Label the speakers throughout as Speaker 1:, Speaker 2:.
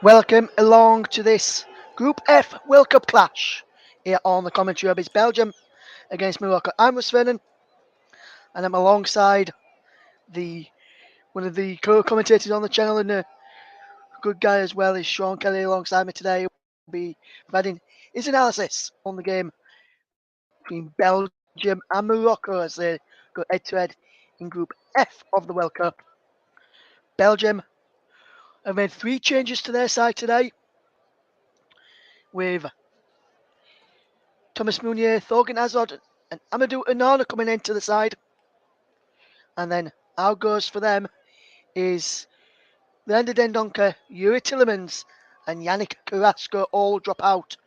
Speaker 1: Welcome along to this Group F World Cup clash here on the commentary of Belgium against Morocco. I'm Russ Vernon and I'm alongside the one of the co-commentators on the channel and a good guy as well is Sean Kelly alongside me today. Will be providing his analysis on the game between Belgium and Morocco as they go head-to-head in Group F of the World Cup. Belgium have made 3 changes to their side today with Thomas Meunier, Thorgan Hazard, and Amadou Onana coming into the side. And then our goes for them is Leander Dendoncker, Yuri Tillemans, and Yannick Carrasco all drop out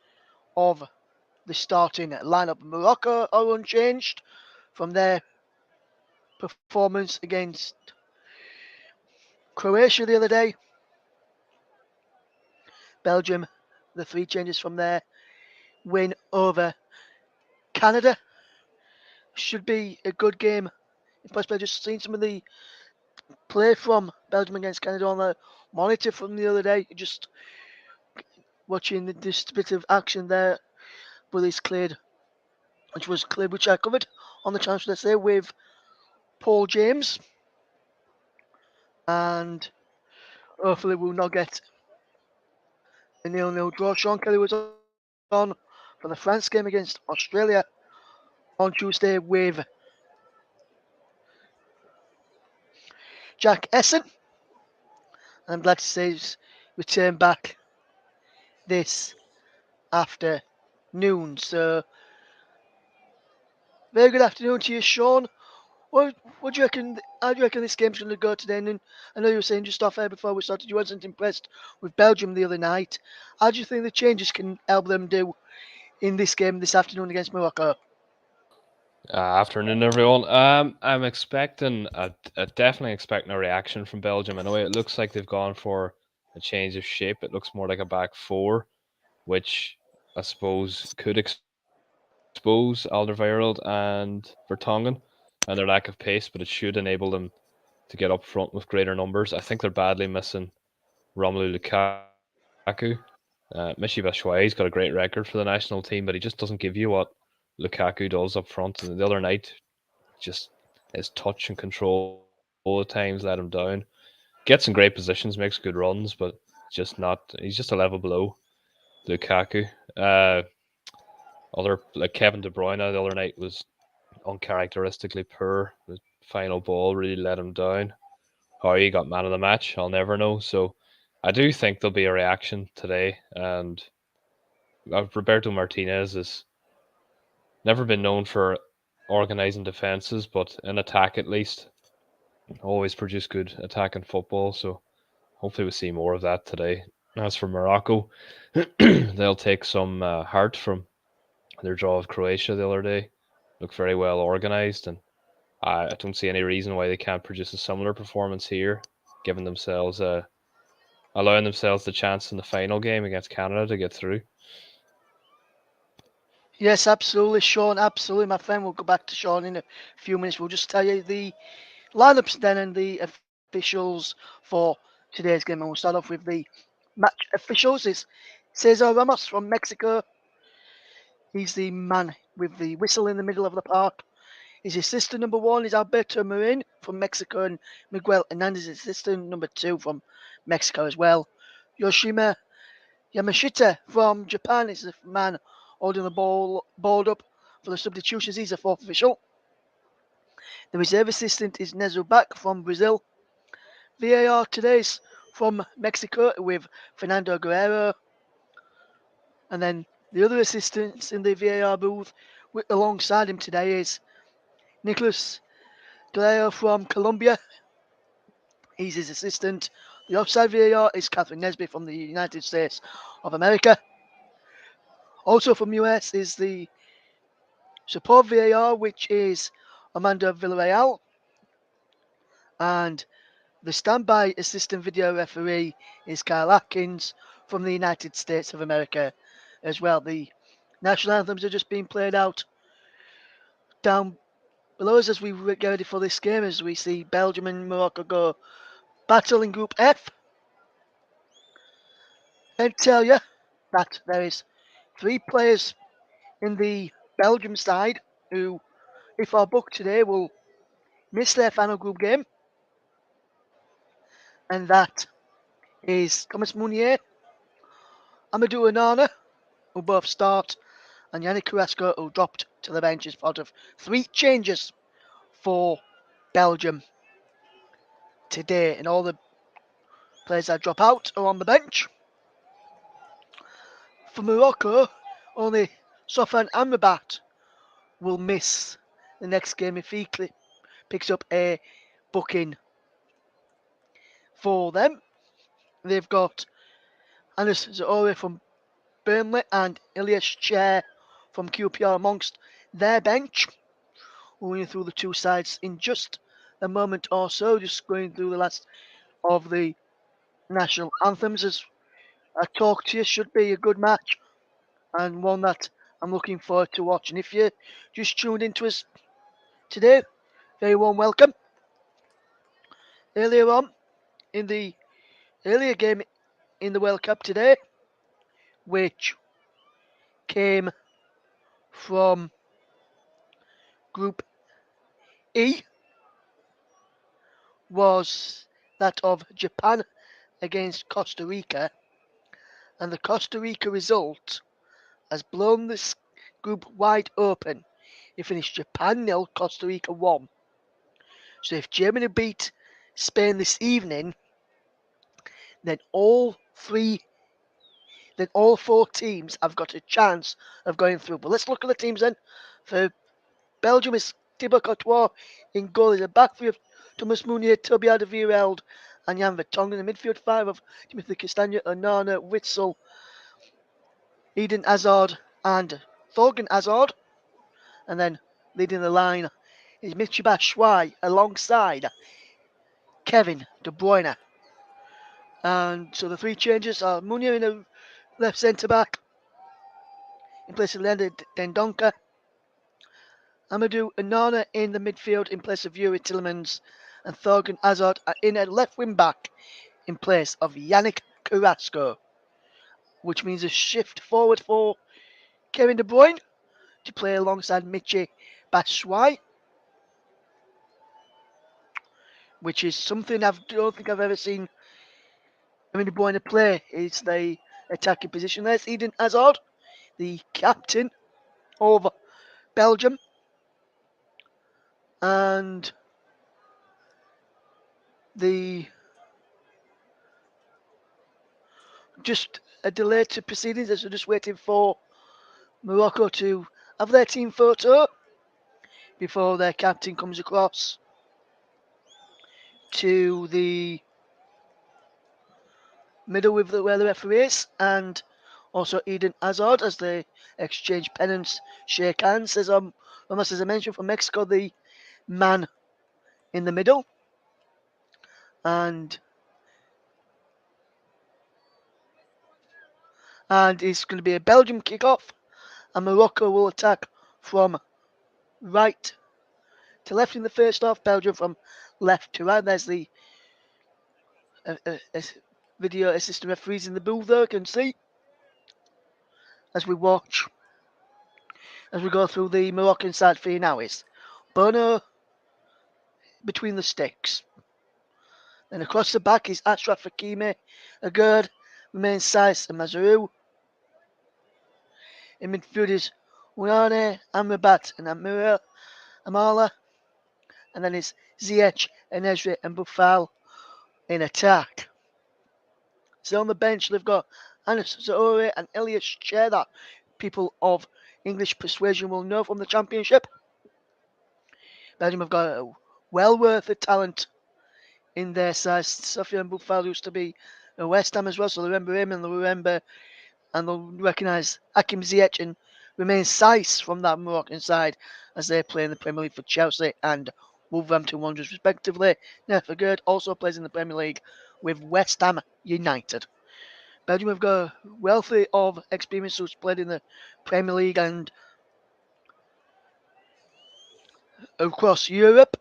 Speaker 1: of the starting lineup. Morocco are unchanged from their performance against Croatia the other day. Belgium, the 3 changes from their win over Canada. Should be a good game. If possible, just seen some of the play from Belgium against Canada on the monitor from the other day. Just watching this bit of action there, Bullies cleared, which I covered on the channel today with Paul James, and hopefully we'll not get a 0-0 draw. Sean Kelly was on for the France game against Australia on Tuesday with Jack Essen. I'm glad to say he's returned back this afternoon. So, very good afternoon to you, Sean. What do you reckon? How do you reckon this game's going to go today? And I know you were saying just off air before we started you wasn't impressed with Belgium the other night. How do you think the changes can help them do in this game this afternoon against Morocco?
Speaker 2: Afternoon, everyone. I'm expecting, definitely expecting a reaction from Belgium. I know it looks like they've gone for a change of shape. It looks more like a back four, which I suppose could expose Alderweireld and Vertonghen and their lack of pace, but it should enable them to get up front with greater numbers. I think they're badly missing Romelu Lukaku. Michy Batshuayi's got a great record for the national team, but he just doesn't give you what Lukaku does up front. And the other night, just his touch and control at times let him down. Gets in great positions, makes good runs, but he's just a level below Lukaku. Other like Kevin De Bruyne the other night was uncharacteristically poor. The final ball really let him down. How he got man of the match, I'll never know. So I do think there'll be a reaction today, and Roberto Martinez has never been known for organising defences, but in attack at least, always produce good attacking football. So hopefully we see more of that today. As for Morocco, they'll take some heart from their draw of Croatia the other day. Look very well organised, and I don't see any reason why they can't produce a similar performance here, giving themselves allowing themselves the chance in the final game against Canada to get through.
Speaker 1: Yes, absolutely, Sean. Absolutely, my friend. We'll go back to Sean in a few minutes. We'll just tell you the lineups then and the officials for today's game. And we'll start off with the match officials. Is Cesar Ramos from Mexico. He's the man with the whistle in the middle of the park. His assistant number 1 is Alberto Marin from Mexico, and Miguel Hernandez is assistant number 2 from Mexico as well. Yoshima Yamashita from Japan is the man holding the ball up for the substitutions. He's a 4th official. The reserve assistant is Nezu Bak from Brazil. VAR today's from Mexico with Fernando Guerrero. And then the other assistants in the VAR booth alongside him today is Nicolas Galeo from Colombia. He's his assistant. The offside VAR is Catherine Nesby from the United States of America. Also from US is the support VAR, which is Amanda Villarreal. And the standby assistant video referee is Carl Atkins from the United States of America as well. The national anthems are just being played out down below us as we get ready for this game, as we see Belgium and Morocco go battle in Group F. I tell you that there is 3 players in the Belgium side who, if are booked today, will miss their final group game, and that is Thomas Meunier, Amadou Onana, who both start, and Yannick Carrasco, who dropped to the bench as part of 3 changes for Belgium today, and all the players that drop out are on the bench. For Morocco, only Sofan Amrabat will miss the next game if he picks up a booking for them. They've got Anis Zaore from Burnley and Ilias Chair from QPR amongst their bench. We're going through the 2 sides in just a moment or so, just going through the last of the national anthems as I talk to you. Should be a good match and one that I'm looking forward to watching. If you just tuned into us today, very warm welcome. Earlier on in the earlier game in the World Cup today, which came from Group E, was that of Japan against Costa Rica, and the Costa Rica result has blown this group wide open. It finished Japan 0, Costa Rica 1. So if Germany beat Spain this evening, then all 4 teams have got a chance of going through. But let's look at the teams then. For Belgium is Thibaut Courtois in goal. Is a back three of Thomas Meunier, Toby Alderweireld, and Jan Vertonghen. The midfield 5 of Timothy Castagne, Onana, Witsel, Eden Hazard, and Thorgan Hazard. And then leading the line is Michy Batshuayi alongside Kevin De Bruyne. And so the 3 changes are Meunier in the left centre back in place of Leonard Dendoncker. Amadou Onana in the midfield in place of Yuri Tillemans, and Thorgan Hazard in at left wing back in place of Yannick Carrasco, which means a shift forward for Kevin De Bruyne to play alongside Michy Batshuayi, which is something I don't think I've ever seen Kevin De Bruyne play. Is the attacking position. There's Eden Hazard, the captain of Belgium, and the just a delay to proceedings as we're just waiting for Morocco to have their team photo before their captain comes across to the middle with where the referee is, and also Eden Hazard as they exchange pennants, shake hands. There's almost as I mentioned from Mexico, the man in the middle, and it's going to be a Belgium kickoff, and Morocco will attack from right to left in the first half. Belgium from left to right. There's the video assistant referees in the booth there, can see as we watch, as we go through the Moroccan side for you now is Bono between the sticks. Then across the back is Ashraf Hakimi, Agurd, remains Saiss and Mazarou. In midfield is Uyane, Amrabat and Amala. And then it's Ziyech, Enesri and Boufal in attack. So on the bench they've got Anis Zaore and Ilias Chair, that people of English persuasion will know from the Championship. Belgium have got a well worth of talent in their side. Sofiane Boufal used to be a West Ham as well, so they remember him and they'll recognise Hakim Ziyech and Romain Saiss from that Moroccan side as they play in the Premier League for Chelsea and Wolverhampton Wanderers respectively. Nefer Gerd also plays in the Premier League with West Ham United. Belgium have got a wealthy of experience who's played in the Premier League and across Europe.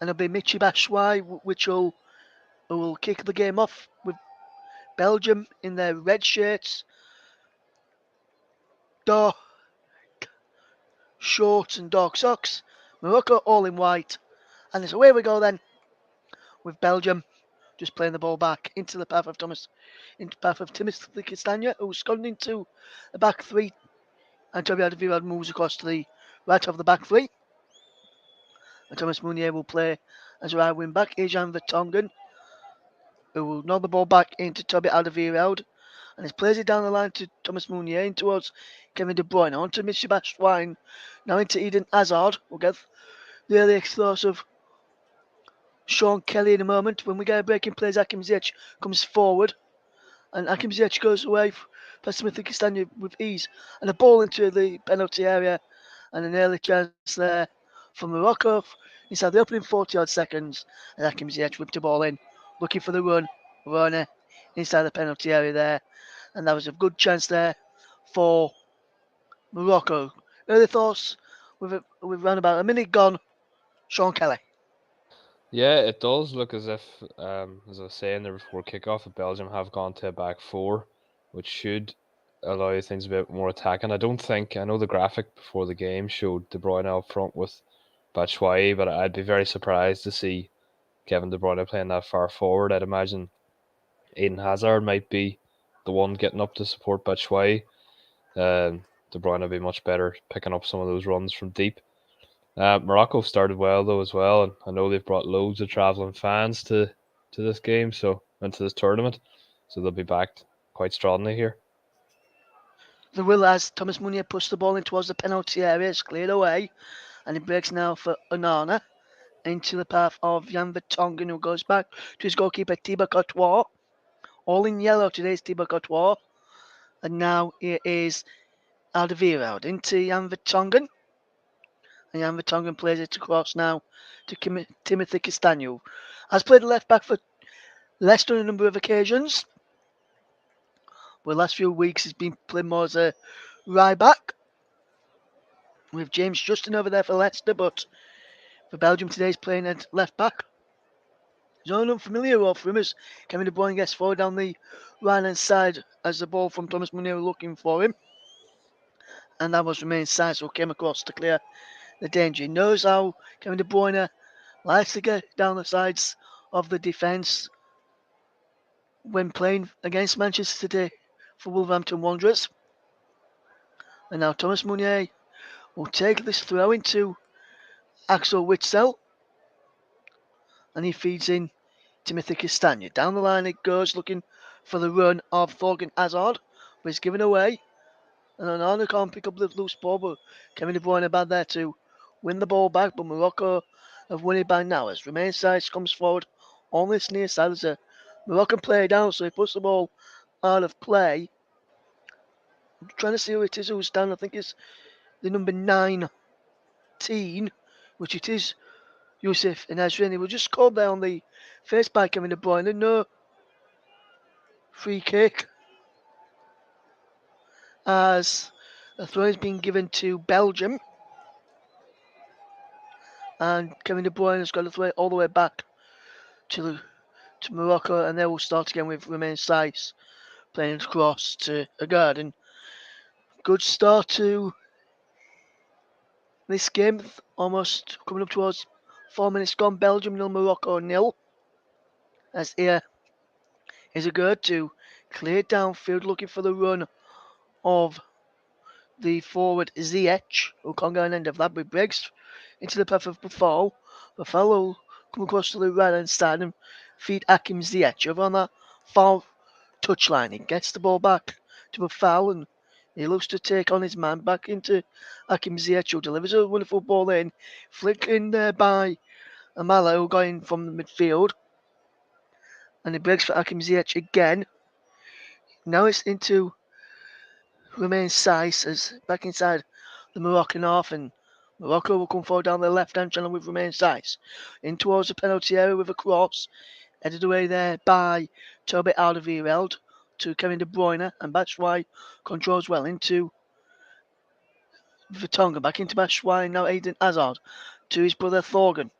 Speaker 1: And it'll be Michy Batshuayi, who will kick the game off with Belgium in their red shirts, dark shorts and dark socks. Morocco all in white. And it's away we go then with Belgium just playing the ball back into the path of Timothy Castagna, who's gone into the back three. And Toby Alderweireld moves across to the right of the back three. And Thomas Meunier will play as a right wing back. Ejan Vertonghen, who will nod the ball back into Toby Alderweireld. And he plays it down the line to Thomas Meunier in towards Kevin De Bruyne. On to Mr. Batshuayi. Now into Eden Hazard. We'll get the early explosive Sean Kelly in a moment. When we get a breaking plays, Hakim Ziyech comes forward. And Hakim Ziyech goes away past Timothy Castagna with ease. And a ball into the penalty area. And an early chance there for Morocco inside the opening 40 odd seconds. And Hakim Ziyech whipped the ball in, looking for the runner inside the penalty area there. And that was a good chance there for Morocco. Early thoughts with around about a minute gone. Sean Kelly.
Speaker 2: Yeah, it does look as if, as I was saying there before kickoff, that Belgium have gone to a back four, which should allow things a bit more attacking. I know the graphic before the game showed De Bruyne up front with Batshuayi, but I'd be very surprised to see Kevin De Bruyne playing that far forward. I'd imagine Eden Hazard might be the one getting up to support Batshuayi. De Bruyne will be much better picking up some of those runs from deep. Morocco started well though as well, and I know they've brought loads of travelling fans to this game, so and to this tournament, so they'll be backed quite strongly here.
Speaker 1: The will as Thomas Meunier pushed the ball in towards the penalty area. It's cleared away. And it breaks now for Onana into the path of Jan Vertonghen, who goes back to his goalkeeper Thibaut Courtois. All in yellow today's Thibaut Courtois. And now it is Alderweireld into Jan Vertonghen. And Jan Vertonghen plays it across now to Timothy Castagna. Has played left back for Leicester on a number of occasions. But the last few weeks he's been playing more as a right back. With James Justin over there for Leicester, but for Belgium today he's playing at left back. It's not an unfamiliar role for him as Kevin De Bruyne gets forward down the right hand side as the ball from Thomas Meunier looking for him. And that was Romain Saïss who came across to clear the danger. He knows how Kevin De Bruyne likes to get down the sides of the defence when playing against Manchester today for Wolverhampton Wanderers. And now Thomas Meunier will take this throw into Axel Witsel. And he feeds in Timothy Castagna. Down the line it goes, looking for the run of Thorgan Hazard, but he's given away. And Onana can't pick up the loose ball, but Kevin De Bruyne bad there to win the ball back, but Morocco have won it by now as Romain Saïss comes forward on this near side. There's a Moroccan player down, so he puts the ball out of play. I'm trying to see who it is who's down. I think it's the number 19, which it is Youssef Enesri. He was just called there on the face by Kevin De Bruyne. No free kick as a throw has been given to Belgium. And Kevin De Bruyne has got to throw it all the way back to Morocco, and they will start again with Romain Saïss playing it across to Agard. And good start to this game, almost coming up towards 4 minutes gone. Belgium 0, Morocco 0. As here is Agard to clear downfield, looking for the run of the forward Ziyech, who can't get an end of that, but breaks into the path of Buffal. Buffal will come across to the right hand side and feed Hakim Ziyech over on that far touchline. He gets the ball back to Buffal and he looks to take on his man back into Hakim Ziyech, who delivers a wonderful ball in, flicked in there by Amala, who got in from the midfield. And he breaks for Hakim Ziyech again. Now it's into Romain Saïss as back inside the Moroccan half, and Morocco will come forward down the left-hand channel with Romain Saïss in towards the penalty area with a cross, headed away there by Toby Alderweireld to Kevin De Bruyne, and Batshuayi controls well into Vertonghen, back into Batshuayi, now Eden Hazard to his brother Thorgan.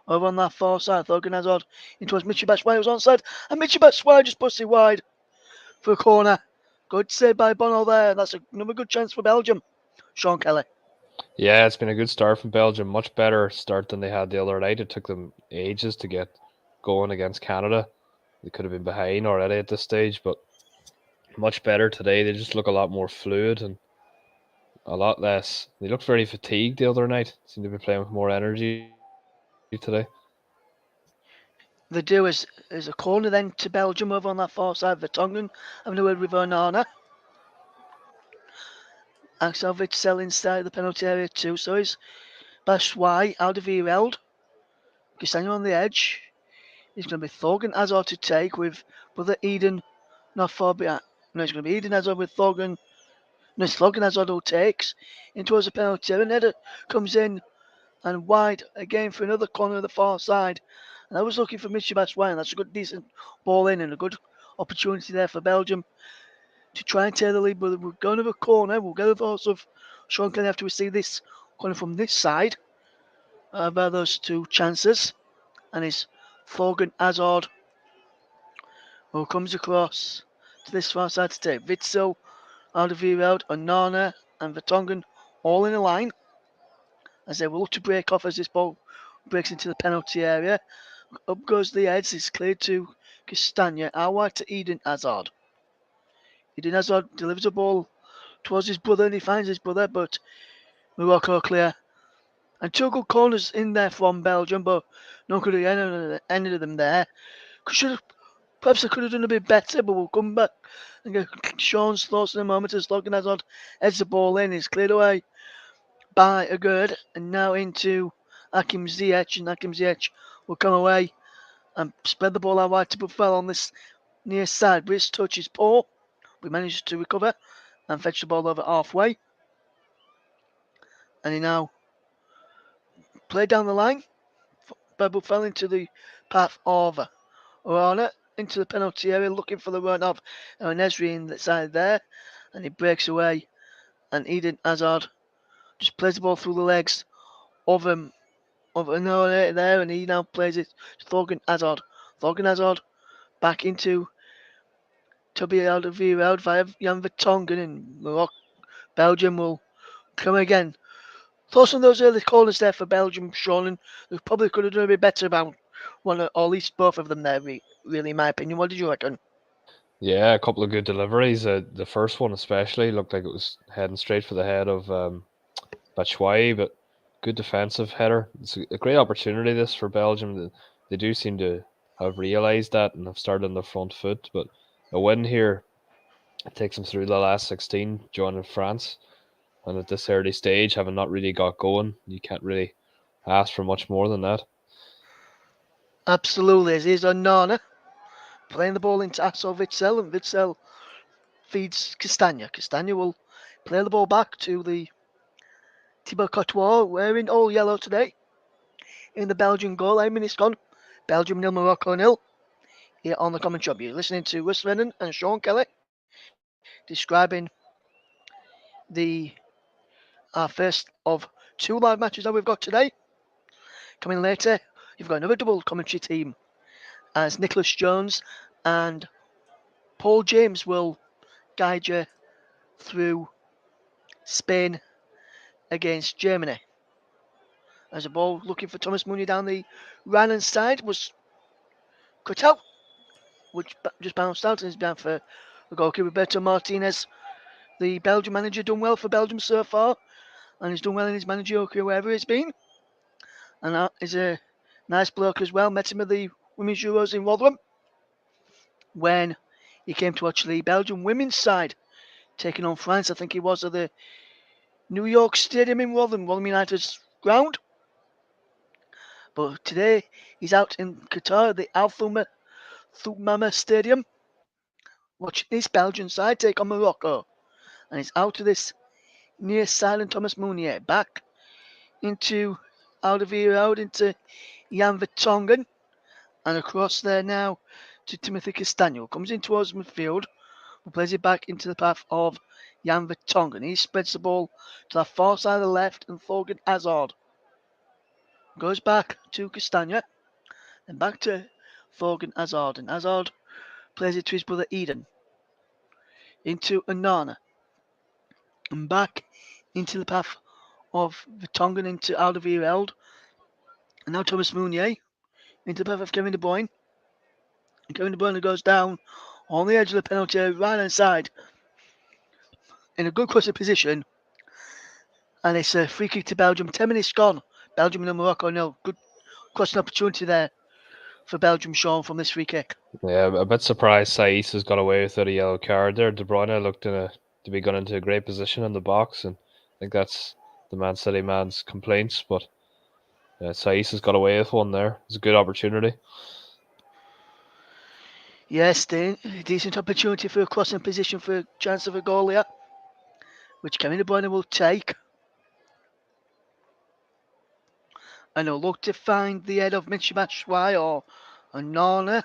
Speaker 1: Over on that far side, Thorgan Hazard in towards Michy Batshuayi, who's onside, and Michy Batshuayi just busts it wide. for a corner. Good save by Bono there. That's another good chance for Belgium. Sean Kelly.
Speaker 2: Yeah, it's been a good start from Belgium. Much better start than they had the other night. It took them ages to get going against Canada. They could have been behind already at this stage, but much better today. They just look a lot more fluid and a lot less. They looked very fatigued the other night. Seemed to be playing with more energy today.
Speaker 1: The do is a corner then to Belgium over on that far side of the Tongan. Having a word with Onana. Axel Witsel inside the penalty area too. So he's Bashwai, Alderweireld. Castagno on the edge. He's going to be Thorgan Hazard to take with brother Eden not far behind. No, it's going to be Eden Hazard with Thorgan. No, it's Thorgan Hazard who takes in towards the penalty area. And Header comes in and wide again for another corner of the far side. And I was looking for Mitchie Bashwai, and that's a good, decent ball in and a good opportunity there for Belgium to try and tear the lead. But we're going to a corner. We'll get the thoughts of Sean Kelly after we see this corner from this side about those two chances. And it's Thorgan Hazard who comes across to this far side to take Witzel, Alderweireld, Onana, and Vertonghen all in a line as they will look to break off as this ball breaks into the penalty area. Up goes the heads, it's cleared to Castagna, out wide to Eden Hazard. Eden Hazard delivers the ball towards his brother and he finds his brother, but Morocco clear. And two good corners in there from Belgium, but no good at any of them there. Should have, perhaps I could have done a bit better, but we'll come back and get Sean's thoughts in a moment as Thorgan Hazard heads the ball in. It's cleared away by a good and now into Hakim Ziyech, and Hakim Ziyech will come away and spread the ball out wide to Buffel on this near side. But his touch is poor. We managed to recover and fetch the ball over halfway. And he now played down the line by Buffel into the path of Orana into the penalty area looking for the run of Nesri in the side there. And he breaks away and Eden Hazard just plays the ball through the legs of him of Onana there and he now plays it to Thorgan Hazard. Thorgan Hazard back into Toby Alderweireld via Jan Vertonghen and Morocco. Belgium will come again. Thoughts on those early corners there for Belgium, Sean, and they probably could have done a bit better about one or at least both of them there, really, in my opinion. What did you reckon?
Speaker 2: Yeah, a couple of good deliveries. The first one especially looked like it was heading straight for the head of Batshuayi, but good defensive header. It's a great opportunity this for Belgium. They do seem to have realised that and have started on the front foot. But a win here takes them through the last 16, joining France. And at this early stage, having not really got going, you can't really ask for much more than that.
Speaker 1: Absolutely. Here's Onana playing the ball into Axel Witsel, and Witsel feeds Castagna. Castagna will play the ball back to the Thibaut Courtois, wearing all yellow today, in the Belgian goal. 8 minutes gone. Belgium nil, Morocco nil. Here on the Common Shop, you're listening to Russ Lennon and Sean Kelly describing the first of two live matches that we've got today. Coming later, you've got another double commentary team as Nicholas Jones and Paul James will guide you through Spain against Germany. As a ball looking for Thomas Mooney down the right hand side was cut out, which just bounced out and is down for the goalkeeper Roberto Martinez. The Belgian manager done well for Belgium so far, and he's done well in his managerial career wherever he's been. And that is a nice bloke as well. Met him at the Women's Euros in Rotherham when he came to watch the Belgian women's side taking on France. I think he was at the New York Stadium in Rotherham, Rotherham United's ground. But today he's out in Qatar, the Al Thumama Stadium, watching this Belgian side take on Morocco. And he's out to this near silent Thomas Meunier, back into Alderweireld, into Jan Vertonghen, and across there now to Timothy Castagno. Comes in towards midfield, but plays it back into the path of Jan Vertonghen. He spreads the ball to the far side of the left, and Thorgan Hazard goes back to Castagna, and back to Thorgan Hazard. And Hazard plays it to his brother Eden. into Anana and back into the path of Vertonghen into Alderweireld. And now Thomas Meunier into the path of Kevin De Bruyne. And Kevin De Bruyne goes down on the edge of the penalty area, right hand side, in a good crossing position. And it's a free kick to Belgium. 10 minutes gone. Belgium and Morocco nil. Good crossing opportunity there for Belgium, Sean, from this free kick.
Speaker 2: Yeah, a bit surprised Saiss has got away without a yellow card there. De Bruyne looked to be going into a great position in the box, and I think that's the Man City man's complaints. But Saiss has got away with one there. It's a good opportunity.
Speaker 1: Yes, decent opportunity for a crossing position for a chance of a goal here, which Kevin De Bruyne will take. And he'll look to find the head of Michy Batshuayi or Nana.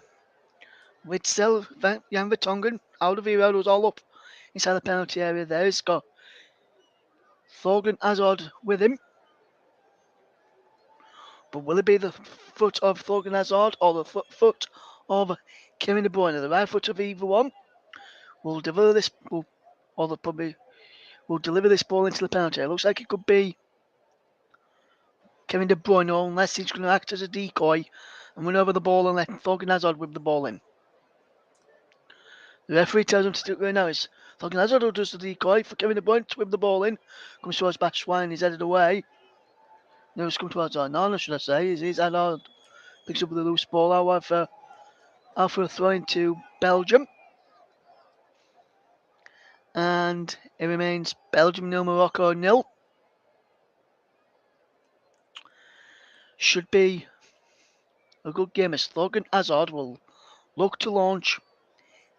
Speaker 1: Witzel, Jan Vertonghen, Alderweireld was all up inside the penalty area there. He's got Thorgan Hazard with him. But will it be the foot of Thorgan Hazard or the foot of Kevin De Bruyne? The right foot of either one will deliver this, will deliver this ball into the penalty. It looks like it could be Kevin De Bruyne, unless he's going to act as a decoy and run over the ball and let Thorgan Hazard whip the ball in. The referee tells him to do it right now. It's Thorgan Hazard who does the decoy for Kevin De Bruyne to whip the ball in. Comes towards Batshuayi and he's headed away. Now he's come towards Nana, should I say. He's Hazard picks up the loose ball out for a throw into Belgium. And it remains Belgium 0, Morocco 0. Should be a good game as Thorgan Hazard will look to launch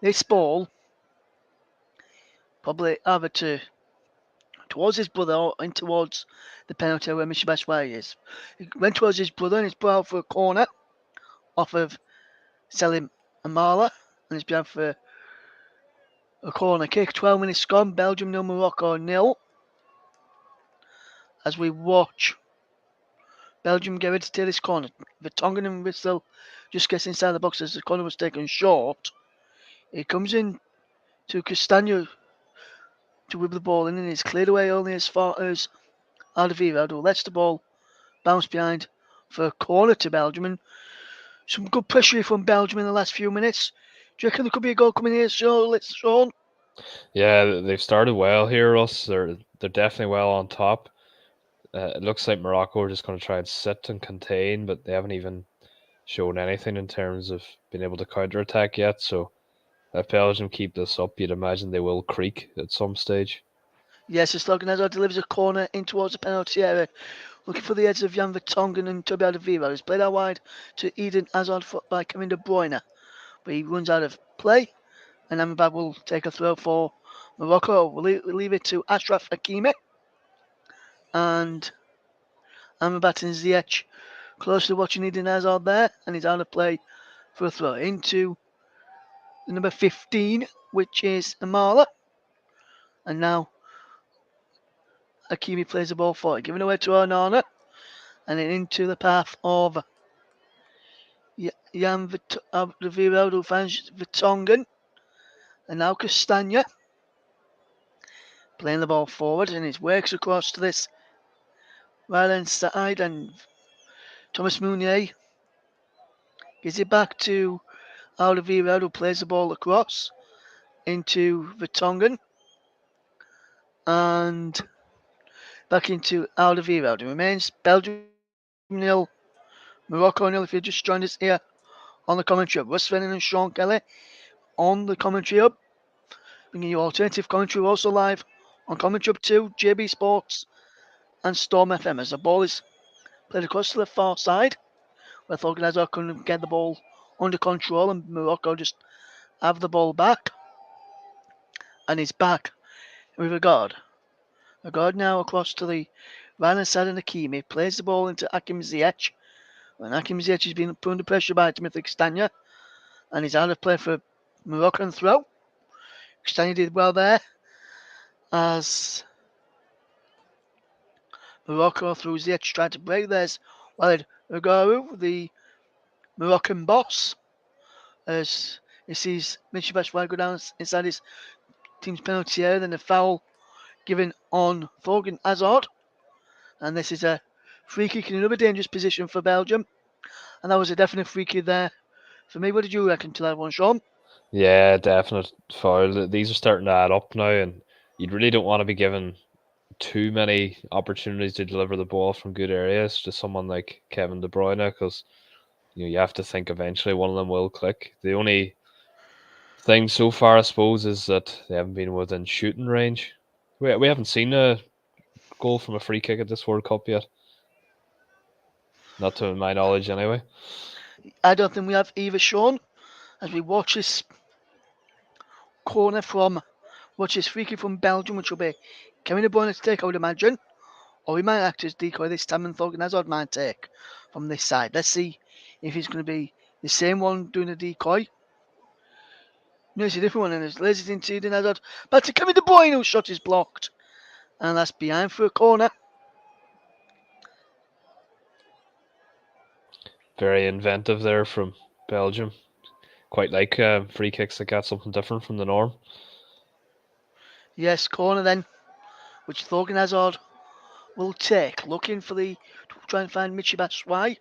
Speaker 1: this ball probably either towards his brother or in towards the penalty where Michy Batshuayi is. He went towards his brother and he's put out for a corner off of Selim Amala and he's been out for a corner kick. 12 minutes gone, Belgium 0, Morocco 0. As we watch Belgium get ready to take this corner. Vertonghen and Witzel just gets inside the box as the corner was taken short. It comes in to Castagno to whip the ball in and it's cleared away only as far as Alderweireld, who lets the ball bounce behind for a corner to Belgium. And some good pressure from Belgium in the last few minutes. Do you reckon there could be a goal coming here, Sean?
Speaker 2: Yeah, they've started well here, Russ. They're definitely well on top. It looks like Morocco are just going to try and sit and contain, but they haven't even shown anything in terms of being able to counter attack yet. So if Belgium keep this up, you'd imagine they will creak at some stage.
Speaker 1: Yes, as Thorgan Hazard delivers a corner in towards the penalty area. Looking for the heads of Jan Vertonghen and Toby Alderweireld. It's played out wide to Eden Hazard by Kevin De Bruyne. But he runs out of play. And Amrabat will take a throw for Morocco. We'll leave it to Ashraf Hakimi. And Amrabat and Ziyech closely watching Eden Hazard there. And he's out of play for a throw into the number 15, which is Amala. And now Hakimi plays the ball for it, giving away to Onana. And then into the path of Jan Alderweireld, who finds Vertonghen. And now Castagna playing the ball forward and it works across to this right hand side and Thomas Meunier gives it back to Alderweireld, who plays the ball across into Vertonghen and back into Alderweireld. It remains Belgium 0, Morocco 0. If you just joined us here on the commentary hub, Russ Venning and Sean Kelly on the commentary hub, bringing you alternative commentary. We're also live on commentary hub 2, JB Sports and Storm FM as the ball is played across to the far side where Thorgan Hazard couldn't get the ball under control and Morocco just have the ball back. And he's back with Regard. Regard now across to the right hand side of Hakimi. Plays the ball into Hakim Ziyech. And Hakim Ziyech has been put under pressure by Timothy Castagna. And he's out of play for Moroccan throw. Castagna did well there as Morocco through Ziyech tried to break. There's Walid Regaru, the Moroccan boss, as he sees Michy Batshuayi go down inside his team's penalty area, then a foul given on Thorgan Hazard. And this is a free kick in another dangerous position for Belgium. And that was a definite free kick there for me. What did you reckon to that one, Sean?
Speaker 2: Yeah, definite foul. These are starting to add up now, and you really don't want to be given too many opportunities to deliver the ball from good areas to someone like Kevin De Bruyne, because you have to think eventually one of them will click. The only thing so far, I suppose, is that they haven't been within shooting range. We haven't seen a goal from a free kick at this World Cup yet, not to my knowledge, anyway.
Speaker 1: I don't think we have either, Sean, as we watch this corner from, watch this free kick from Belgium, which will be Kevin De Bruyne to take, I would imagine. Or we might act as decoy this time and Thorgan Hazard might take from this side. Let's see if he's going to be the same one doing the decoy. No, it's a different one, and it's lays it into Eden Hazard. Back to Kevin De Bruyne, whose shot is blocked. And that's behind for a corner.
Speaker 2: Very inventive there from Belgium. Quite like free kicks that got something different from the norm.
Speaker 1: Yes, corner then, which Thorgan Hazard will take. Looking for the, to try and find Michy Batshuayi.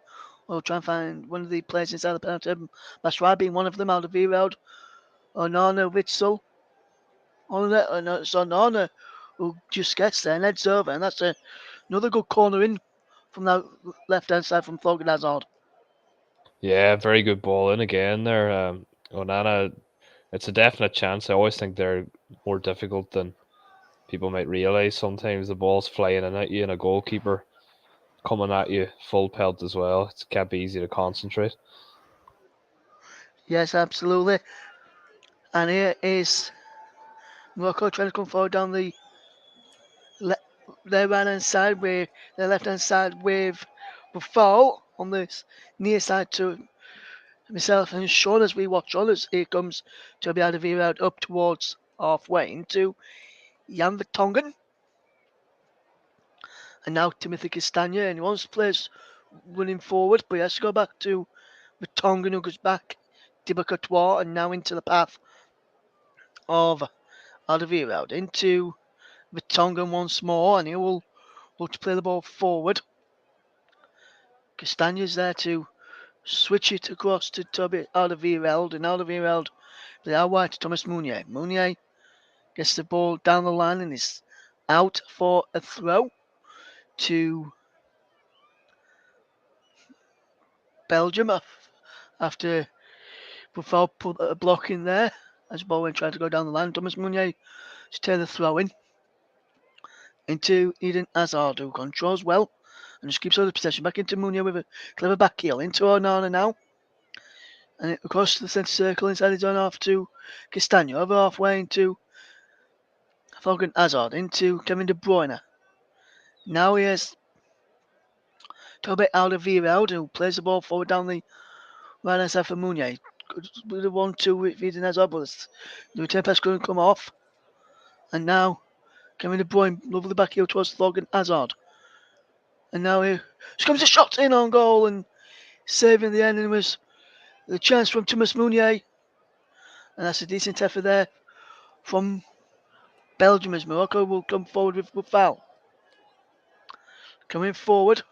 Speaker 1: Or try and find one of the players inside the penalty. Batshuayi being one of them, Alderweireld. Onana, Witzel. It's Onana who just gets there and heads over. And that's another good corner in from that left-hand side from Thorgan Hazard.
Speaker 2: Yeah, very good ball in again there. Onana, it's a definite chance. I always think they're more difficult than people might realize. Sometimes the ball's flying in at you and a goalkeeper coming at you full pelt as well. It can't be easy to concentrate.
Speaker 1: Yes, absolutely. And here is Morocco trying to come forward down le- their right hand side with their left hand side with Buffal on this near side to myself and Sean as we watch others. Here comes Toby Alderweireld up towards halfway into Jan Vertonghen. And now Timothy Castagna, and he wants to play running forward, but he has to go back to Vertonghen, who goes back Thibaut Courtois, and now into the path of Alderweireld. Into Vertonghen once more, and he will look to play the ball forward. Castagna's there to switch it across to Toby Alderweireld, and Alderweireld play out wide to Thomas Meunier. Meunier gets the ball down the line and is out for a throw to Belgium after Buffal put a block in there as Bowen tried to go down the line. Thomas Meunier to take the throw in into Eden Hazard, who controls well and just keeps all the possession back into Meunier with a clever back heel into Onana now. And it across the centre circle inside his own half to Castagna, over halfway into Thorgan Hazard, into Kevin De Bruyne. Now he has Toby Alderweireld, who plays the ball forward down the right hand side for Meunier. With a 1-2 with Eden Hazard, but the return pass couldn't come off. And now Kevin De Bruyne, lovely back heel towards Thorgan Hazard. And now here comes a shot in on goal and saving the end. And was the chance from Thomas Meunier. And that's a decent effort there from Belgium as Morocco will come forward with foul. Coming forward.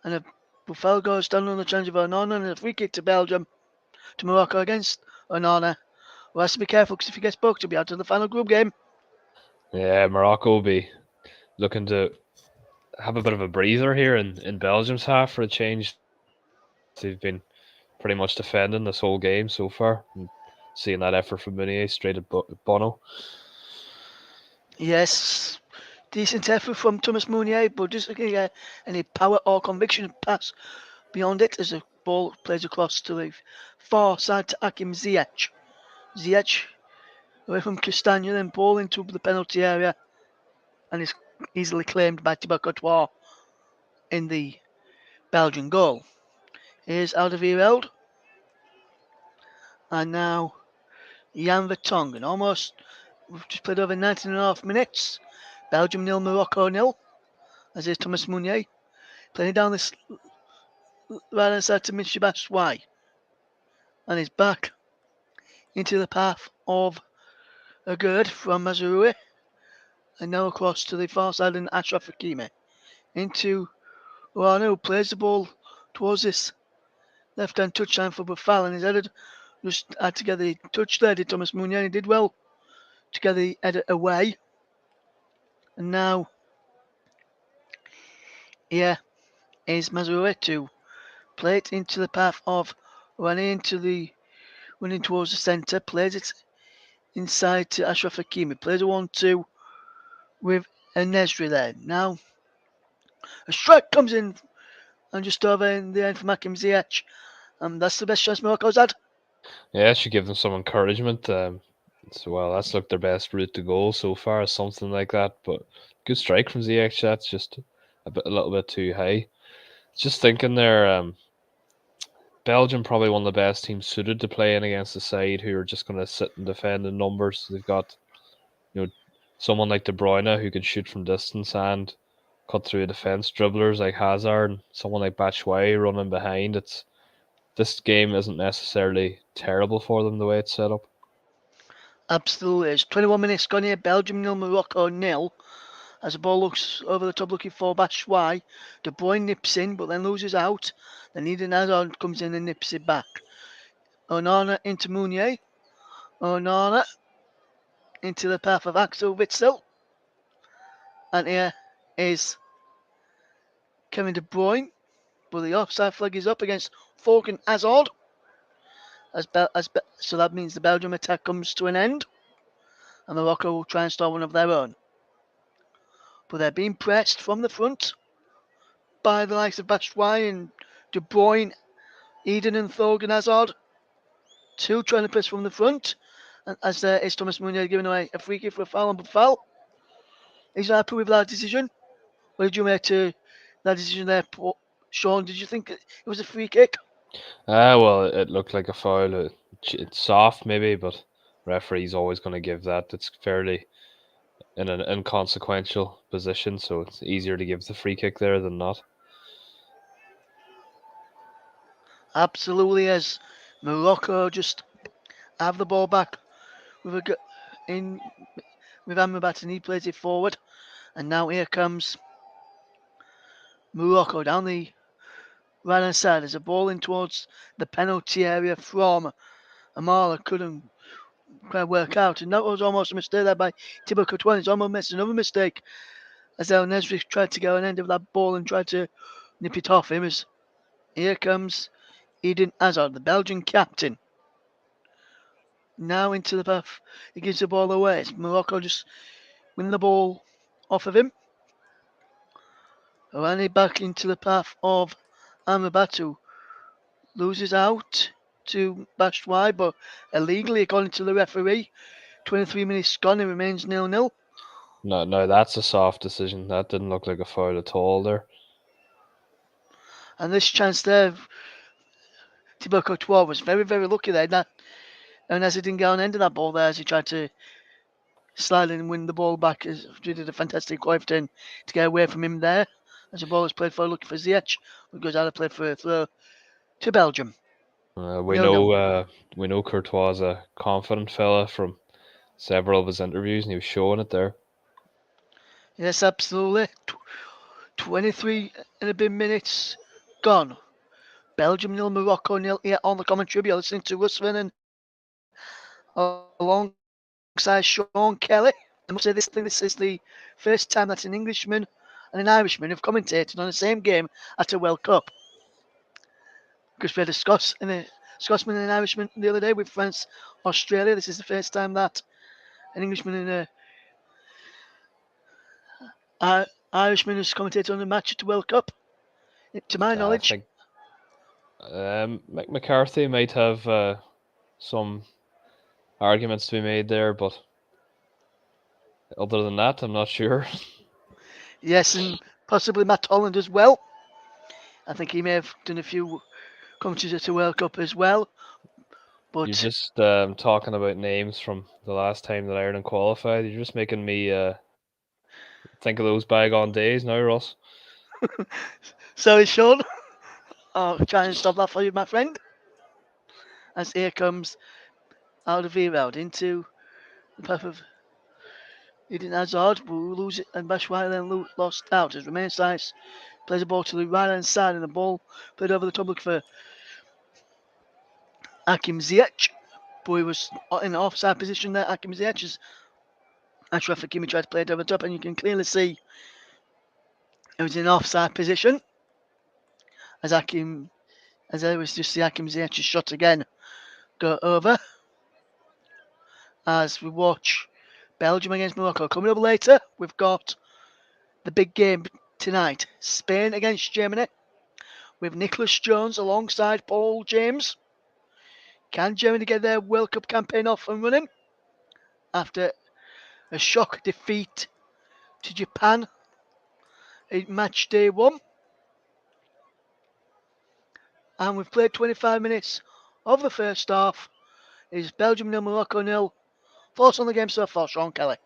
Speaker 1: And a Buffal goes down on the challenge of Onana and a free kick to Belgium, to Morocco against Onana, who has to be careful because if he gets booked, he'll be out of the final group game.
Speaker 2: Yeah, Morocco will be looking to have a bit of a breather here in Belgium's half for a change. They've been pretty much defending this whole game so far. And seeing that effort from Meunier straight at Bono.
Speaker 1: Yes, decent effort from Thomas Meunier, but just looking at any power or conviction pass beyond it as the ball plays across to the far side to Hakim Ziyech. Ziyech away from Castagna, then ball into the penalty area and is easily claimed by Thibaut Courtois in the Belgian goal. Here's Alderweireld. And now Jan Vertonghen. Almost, we've just played over 19.5 minutes. Belgium 0, Morocco 0. As is Thomas Meunier. Playing down this right hand side to Michy Batshuayi. And he's back into the path of A good from Mazrui. And now across to the far side and Ashraf Hakimi. Into Rana, who plays the ball towards this left hand touchline for Buffal, and he's headed just had to get the touch there, did Thomas Meunier. He did well to get the header away. And now here is Mazrui to play it into the path of running towards the centre, plays it inside to Ashraf Hakimi, plays a 1-2 with a Nesri there. Now a strike comes in and just over in the end for Hakim Ziyech. That's the best chance Morocco's had.
Speaker 2: Yeah, it should give them some encouragement. So well, that's looked their best route to goal so far, something like that. But good strike from ZX. That's just a little bit too high. Just thinking there, Belgium probably one of the best teams suited to playing against the side who are just going to sit and defend in numbers. They've got someone like De Bruyne who can shoot from distance and cut through a defense. Dribblers like Hazard, and someone like Batshuayi running behind. This game isn't necessarily terrible for them the way it's set up.
Speaker 1: Absolutely. It's 21 minutes gone here. Belgium 0, Morocco 0. As the ball looks over the top looking for Batshuayi. De Bruyne nips in but then loses out. Then Eden Hazard comes in and nips it back. Onana into Meunier. Onana into the path of Axel Witsel. And here is Kevin De Bruyne. But the offside flag is up against Thorgan Hazard. So that means the Belgium attack comes to an end. And Morocco will try and start one of their own. But they're being pressed from the front by the likes of Batshuayi and De Bruyne, Eden and Thorgan Hazard. Two trying to press from the front. And as there is Thomas Meunier giving away a free kick for a foul on Buffal. He's not happy with that decision. What did you make to that decision there, Sean? Did you think it was a free kick?
Speaker 2: Well, it looked like a foul. It's soft maybe, but referee's always going to give that. It's fairly in an inconsequential position, so it's easier to give the free kick there than not.
Speaker 1: Absolutely, as Morocco just have the ball back with in with Amrabat, and he plays it forward. And now here comes Morocco down the right hand side. There's a ball in towards the penalty area from Amala. Couldn't quite work out. And that was almost a mistake there by Thibaut Courtois. He's almost missed another mistake as El Nesri tried to go and end of that ball and tried to nip it off him. As here comes Eden Hazard, the Belgian captain. Now into the path. He gives the ball away. It's Morocco just win the ball off of him. Rani back into the path of Amabatu. Loses out to Batshuayi, but illegally according to the referee. 23 minutes gone, it remains 0-0.
Speaker 2: No, that's a soft decision. That didn't look like a foul at all there.
Speaker 1: And this chance there, Thibaut Courtois was very, very lucky there. And as he didn't get on end of that ball there, as he tried to slide in and win the ball back, he did a fantastic dive to get away from him there. As the ball is played for, looking for Ziyech, who goes out of play for a throw to Belgium.
Speaker 2: We
Speaker 1: 0-0.
Speaker 2: know Courtois is a confident fella from several of his interviews, and he was showing it there.
Speaker 1: Yes, absolutely. 23 and a bit minutes gone. Belgium 0, Morocco 0 here on the commentary. You're listening to Russ Vernon alongside Sean Kelly. I must say, this is the first time that an Englishman and an Irishman have commentated on the same game at a World Cup. Because we had a Scotsman and an Irishman the other day with France, Australia. This is the first time that an Englishman and an Irishman has commentated on a match at the World Cup, to my
Speaker 2: I
Speaker 1: knowledge.
Speaker 2: think McCarthy might have some arguments to be made there, but other than that, I'm not sure.
Speaker 1: Yes, and possibly Matt Holland as well. I think he may have done a few commentaries at the World Cup as well.
Speaker 2: You're
Speaker 1: But
Speaker 2: just talking about names from the last time that Ireland qualified. You're just making me think of those bygone days now, Ross.
Speaker 1: sorry, Sean. I'll try and stop that for you, my friend. As here comes Alderweireld into the path of Eden Hazard will lose it and Bashwai then lost out as Romain Saiz plays the ball to the right hand side and the ball played over the top look for Hakim Ziyech. But he was in an offside position there. Hakim Ziyech is Ashraf Hakimi tried to play it over the top and you can clearly see it was in an offside position as I was just see Hakim Ziyech's shot again go over as we watch Belgium against Morocco. Coming up later, we've got the big game tonight. Spain against Germany with Nicholas Jones alongside Paul James. Can Germany get their World Cup campaign off and running after a shock defeat to Japan in match day 1? And we've played 25 minutes of the first half. It's Belgium 0, Morocco 0. Thoughts on the game so far, Sean Kelly?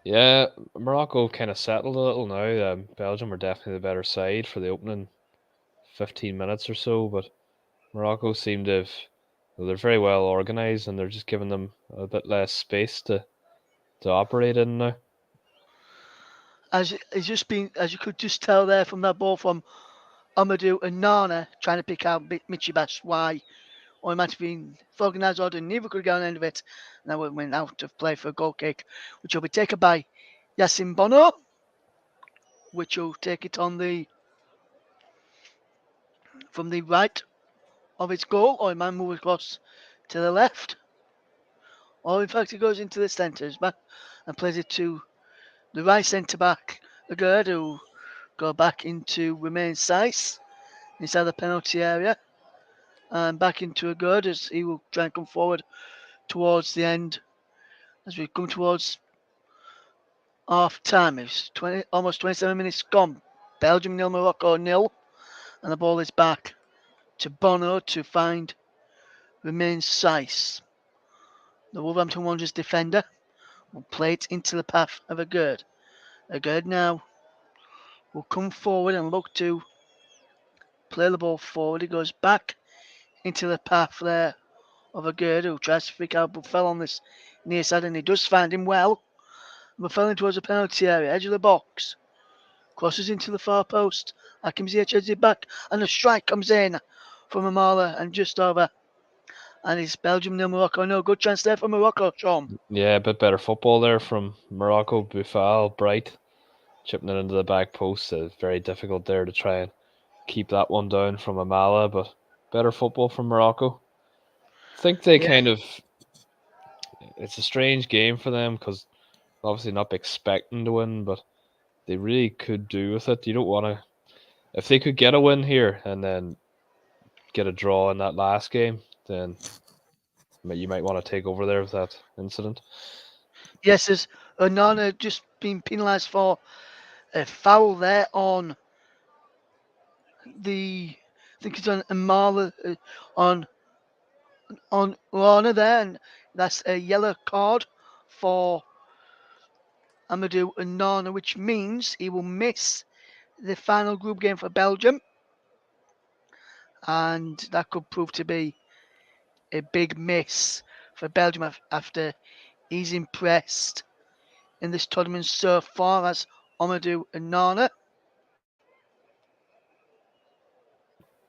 Speaker 2: Yeah, Morocco kind of settled a little now. Belgium were definitely the better side for the opening 15 minutes or so, but Morocco seemed to have, well, they're very well organised and they're just giving them a bit less space to operate in now.
Speaker 1: As it's just been, as you could just tell there from that ball from Amadou and Nana trying to pick out Michi Batshuayi, or it might have been Thorgan Hazard and neither could get on the end of it. Now we went out of play for a goal kick, which will be taken by Yassin Bono, which will take it on the from the right of its goal, or it might move across to the left. Or in fact, it goes into the centres back and plays it to the right centre back, Agard, who go back into Romain Saiz inside the penalty area, and back into Agard as he will try and come forward towards the end as we come towards half time. It's almost 27 minutes gone. Belgium 0, Morocco 0, and the ball is back to Bono to find Romain Saiz. The Wolverhampton Wanderers defender will play it into the path of Agard. Agard now will come forward and look to play the ball forward. He goes back into the path there of Agard, who tries to freak out but fell on this near side, and he does find him well. But fell in towards the penalty area, edge of the box. Crosses into the far post. Hakim Ziyech heads it back, and a strike comes in from Amala and just over. And it's Belgium 0, Morocco 0. Good chance there for Morocco, Sean.
Speaker 2: Yeah, a bit better football there from Morocco. Boufal, bright, chipping it into the back post. Very difficult there to try and keep that one down from Amala, but better football from Morocco. I think they
Speaker 1: Yeah.
Speaker 2: kind of, it's a strange game for them because obviously not expecting to win, but they really could do with it. You don't want to, if they could get a win here and then get a draw in that last game, then you might want to take over there with that incident.
Speaker 1: Yes, as Onana just been penalised for a foul there on the, I think it's on Amala, on Rana there, and that's a yellow card for Amadou Onana, which means he will miss the final group game for Belgium, and that could prove to be a big miss for Belgium after he's impressed in this tournament so far as Amadou Onana.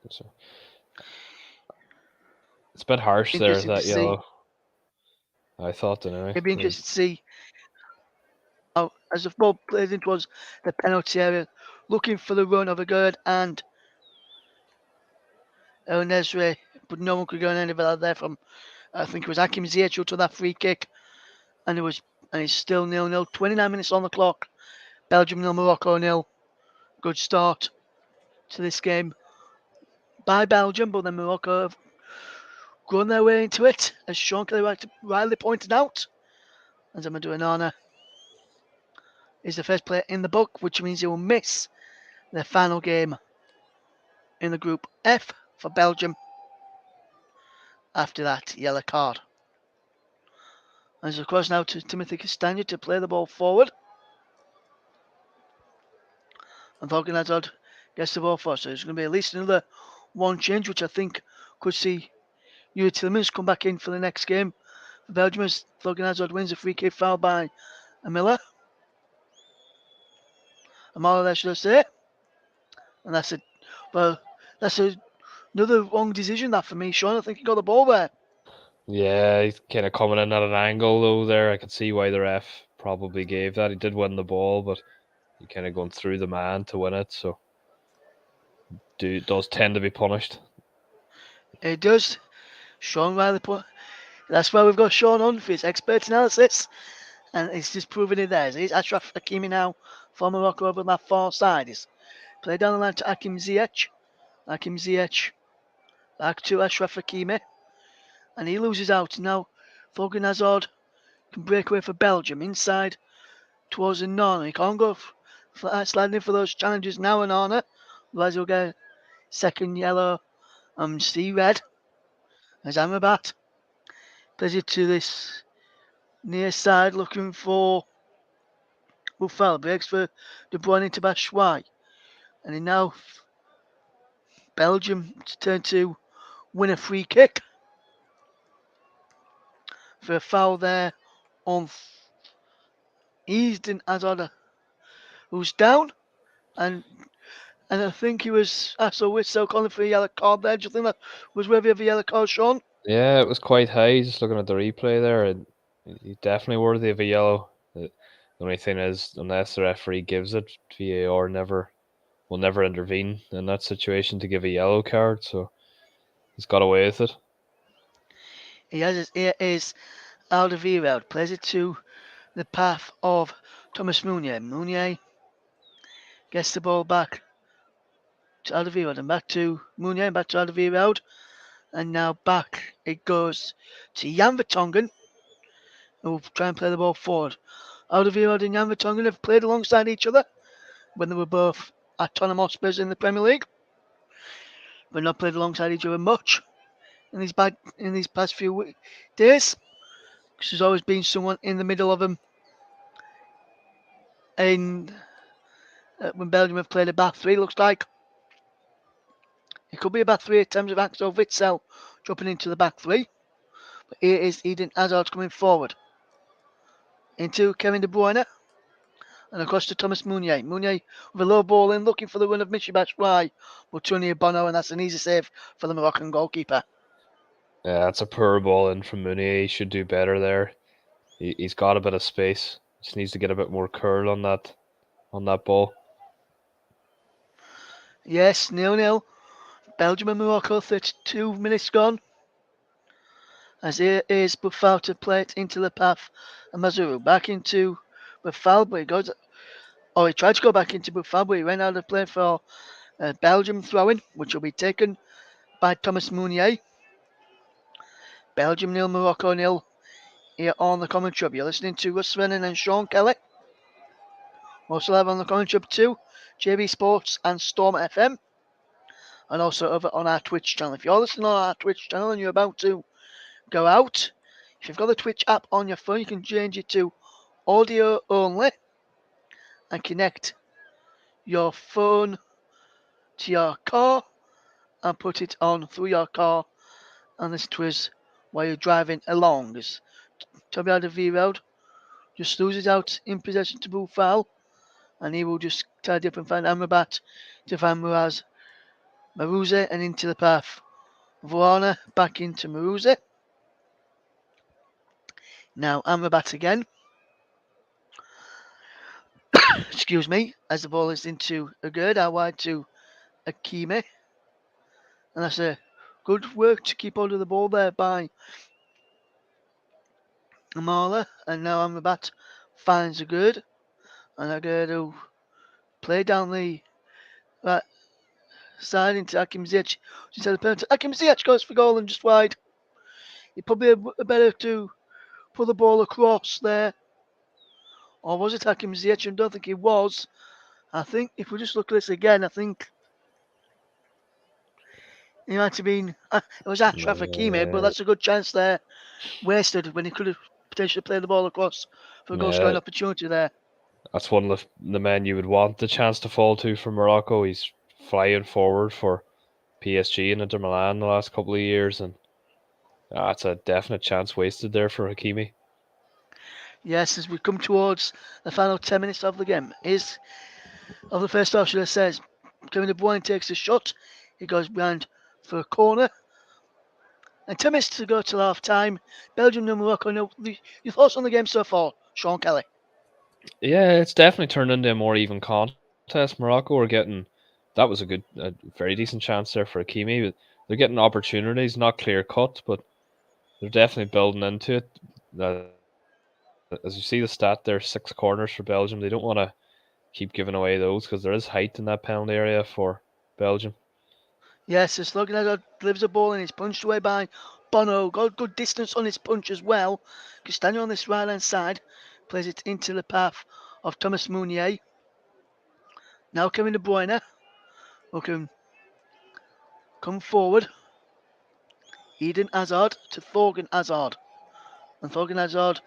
Speaker 2: So it's a bit harsh there,
Speaker 1: Interesting to
Speaker 2: that
Speaker 1: see.
Speaker 2: yellow. I thought anyway.
Speaker 1: It'd be interesting to see how, as the ball plays in towards the penalty area, looking for the run of Agard and El Nesri, but no one could go any further there from, I think it was Hakim Ziyech who took that free kick, and it's still 0-0. 29 minutes on the clock. Belgium 0, Morocco 0. Good start to this game by Belgium, but then Morocco have grown their way into it, as Sean Kelly rightly pointed out. And Amadou Onana is the first player in the book, which means he will miss their final game in the Group F for Belgium after that yellow card. And it's across now to Timothy Castagna to play the ball forward. And Thorgan Hazard gets the ball first. So there's going to be at least another one change, which I think could see Yuri Tillmans come back in for the next game Belgium's Thorgan Hazard wins a free kick foul by Miller. Amala there, should I say? And that's another wrong decision that for me, Sean. I think he got the ball there.
Speaker 2: Yeah, he's kind of coming in at an angle though. There, I could see why the ref probably gave that. He did win the ball, but he kind of going through the man to win it, so does tend to be punished.
Speaker 1: It does. Sean Riley put. That's why we've got Sean on for his expert analysis, and he's just proving it there. He's Ashraf Hakimi now for Morocco over on that far side. He's played down the line to Hakim Ziyech. Hakim Ziyech back to Ashraf Hakimi, and he loses out. Now Thorgan Hazard can break away for Belgium inside towards the Nana. He can't go sliding in for those challenges now, and Nana. Otherwise, he'll get second yellow and see red as Amrabat plays it to this near side looking for Buffal. Breaks for De Bruyne to Batshuayi. And now Belgium turn to win a free kick for a foul there on Eden Hazard, who's down, and I think he was also Witzel calling for a yellow card there. Do you think that was worthy of a yellow card, Sean?
Speaker 2: Yeah, it was quite high. Just looking at the replay there, and he's definitely worthy of a yellow. The only thing is, unless the referee gives it, VAR will never intervene in that situation to give a yellow card. So he's got away with it.
Speaker 1: He has his ear is Alderweireld, plays it to the path of Thomas Meunier. Meunier gets the ball back to Alderweireld and back to Meunier and back to Alderweireld. And now back it goes to Jan Vertonghen, who will try and play the ball forward. Alderweireld and Jan Vertonghen have played alongside each other when they were both at Tottenham Hotspur in the Premier League, but not played alongside each other much in these past few days. Because there's always been someone in the middle of them. And when Belgium have played a back three, looks like it could be a back three at times of Axel Witsel dropping into the back three. But here is Eden Hazard coming forward into Kevin De Bruyne and across to Thomas Meunier. Meunier with a low ball in, looking for the run of Michy Batshuayi, but Tony Bono, and that's an easy save for the Moroccan goalkeeper.
Speaker 2: Yeah, that's a poor ball in from Mooney. He should do better there. He's got a bit of space. Just needs to get a bit more curl on that ball.
Speaker 1: Yes, 0-0. Belgium and Morocco, 32 minutes gone. As here is Buffal to play it into the path. And Mazuru back into Buffal, but he goes. Oh, he tried to go back into Buffal, but he went out of play for Belgium throwing, which will be taken by Thomas Meunier. Belgium 0, Morocco 0 here on the commentary. You're listening to Russ Vernon and Sean Kelly. Also live on the commentary too, JB Sports and Storm FM. And also over on our Twitch channel. If you're listening on our Twitch channel and you're about to go out, if you've got the Twitch app on your phone, you can change it to audio only and connect your phone to your car and put it on through your car and listen to us while you're driving along. As Toby Alderweireld just loses out in possession to Buffal, and he will just tidy up and find Amrabat to find Marouze and into the path. Varane back into Marouze. Now Amrabat again. Excuse me, as the ball is into a good out wide to Hakimi. And that's a good work to keep hold of the ball there by Amala. And now Amrabat finds a good. And a good who play down the right side into Hakim Ziyech. Instead of penalty, Hakim Ziyech goes for goal and just wide. He probably better to put the ball across there. Or was it Hakim Ziyech? I don't think it was. I think if we just look at this again, I think it might have been. It was Ashraf Hakimi, but that's a good chance there. Wasted when he could have potentially played the ball across for a goal scoring opportunity there.
Speaker 2: That's one of the men you would want the chance to fall to for Morocco. He's flying forward for PSG and Inter Milan the last couple of years, and That's a definite chance wasted there for Hakimi.
Speaker 1: Yes, as we come towards the final 10 minutes of the game, is of the first half, should I say, Kevin De Bruyne takes a shot. He goes behind for a corner. And 10 minutes to go till half time. Belgium no Morocco. No, your thoughts on the game so far, Sean Kelly?
Speaker 2: Yeah, it's definitely turned into a more even contest. Morocco are getting that was a very decent chance there for Hakimi. But they're getting opportunities, not clear cut, but they're definitely building into it. As you see the stat there, 6 corners for Belgium. They don't want to keep giving away those because there is height in that penalty area for Belgium.
Speaker 1: Yes, as Logan delivers a ball and it's punched away by Bono. Got good distance on his punch as well. Castagno on this right hand side plays it into the path of Thomas Meunier. Now Kevin De Bruyne who can come forward. Eden Hazard to Thorgan Hazard. And Thorgan Hazard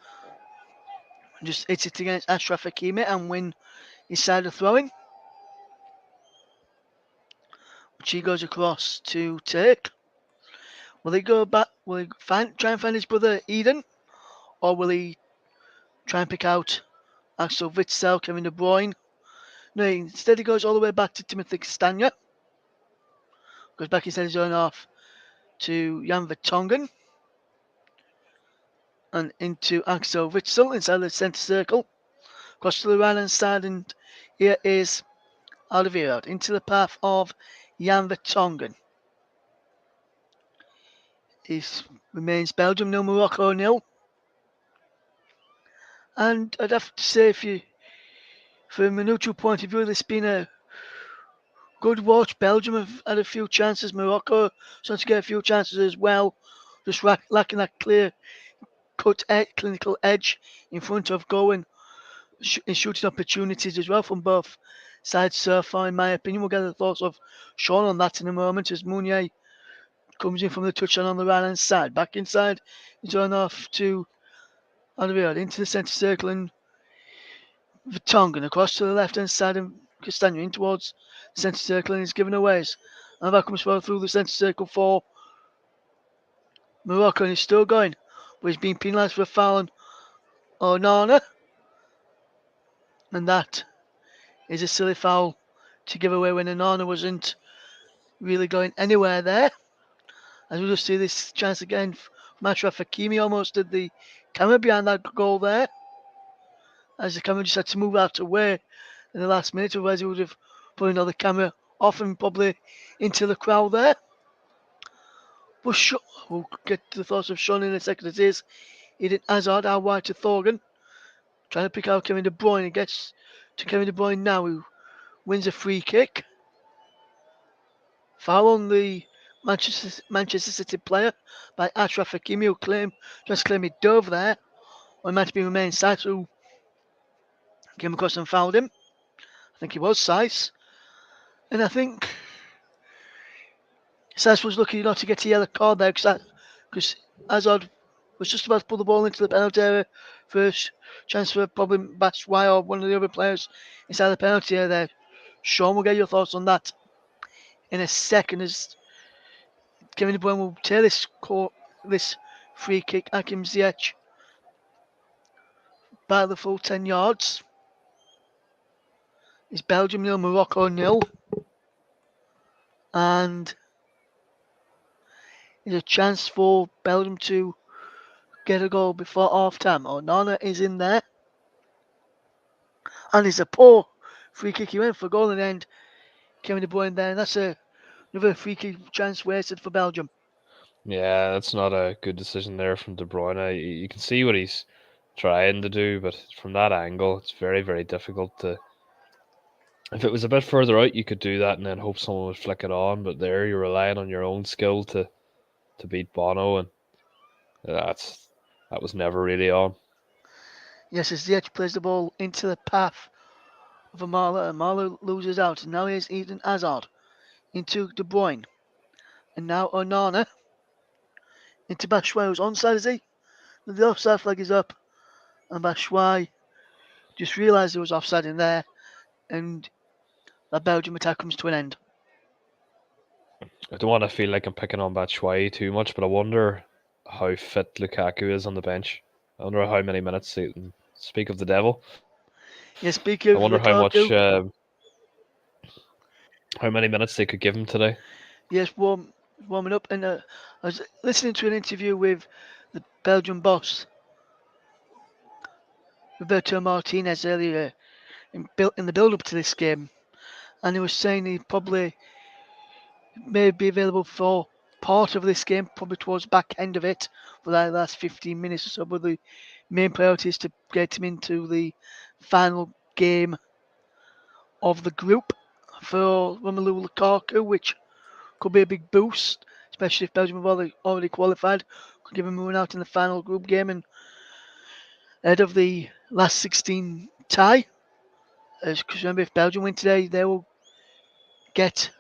Speaker 1: just hits it against Ashraf Hakimi and win his side of throwing. Which he goes across to take. Will he go back? Will he try and find his brother Eden? Or will he try and pick out Axel Witsel, Kevin De Bruyne? No, instead he goes all the way back to Timothy Castagna. Goes back instead his own half to Jan Vertonghen. And into Axel Witsel inside the centre circle. Across to the right hand side, and here is Alderweireld into the path of Jan Vertonghen. It remains Belgium 0, Morocco 0. And I'd have to say, from a neutral point of view, there's been a good watch. Belgium have had a few chances. Morocco starting to get a few chances as well. Just lacking that clear cut clinical edge in front of goal and shooting opportunities as well from both sides so far, in my opinion. We'll get the thoughts of Sean on that in a moment as Meunier comes in from the touchline on the right hand side. Back inside, he's on off to Alderweireld into the centre circle and Vertonghen across to the left hand side and Castagna in towards the centre circle and he's given away. And that comes well through the centre circle for Morocco and he's still going. But he's been penalised for a foul on Onana. And that is a silly foul to give away when Onana wasn't really going anywhere there. As we'll just see this chance again, Mashraf Hakimi almost did the camera behind that goal there. As the camera just had to move out away in the last minute, otherwise he would have put another camera off and probably into the crowd there. But we'll get to the thoughts of Sean in a second. It is Eden Hazard out wide to Thorgan, trying to pick out Kevin De Bruyne. He gets to Kevin De Bruyne now, who wins a free kick. Foul on the Manchester City player by Ashraf Hakimi, who tries to claim he dove there. Or it might have been Romain Saiss who came across and fouled him. I think he was Saiss. And I think Saiss was lucky not to get a yellow card there because Hazard was just about to pull the ball into the penalty area. First chance for probably Batshuayi or one of the other players inside the penalty area there. Sean, we'll get your thoughts on that in a second as Kevin De Bruyne will tear this free kick. Hakim Ziyech by the full 10 yards. It's Belgium 0, Morocco 0. And it's a chance for Belgium to get a goal before half time. Onana is in there. And it's a poor free kick. He went for goal in the end. Kevin De Bruyne there. And that's another free kick chance wasted for Belgium.
Speaker 2: Yeah, that's not a good decision there from De Bruyne. You can see what he's trying to do, but from that angle, it's very, very difficult to. If it was a bit further out, you could do that and then hope someone would flick it on. But there, you're relying on your own skill to beat Bono, and that was never really on.
Speaker 1: Yes, as Ziyech plays the ball into the path of Amala. Amala loses out. And now here's Eden Hazard into De Bruyne. And now Onana into Batshuayi, who's onside, is he? The offside flag is up. And Batshuayi just realised there was offside in there. And that Belgium attack comes to an end.
Speaker 2: I don't want to feel like I'm picking on Batshuayi too much, but I wonder how fit Lukaku is on the bench. I wonder how many minutes. Speak of the devil.
Speaker 1: Yeah,
Speaker 2: I
Speaker 1: speaking of
Speaker 2: wonder
Speaker 1: Lukaku,
Speaker 2: how many minutes they could give him today.
Speaker 1: yes, warming up, and I was listening to an interview with the Belgian boss, Roberto Martinez, earlier in the build-up to this game, and he was saying he probably may be available for part of this game, probably towards the back end of it, for the last 15 minutes or so. But the main priority is to get him into the final game of the group for Romelu Lukaku, which could be a big boost, especially if Belgium have already qualified. Could give him a run out in the final group game and ahead of the last 16 tie. Because remember, if Belgium win today, they will get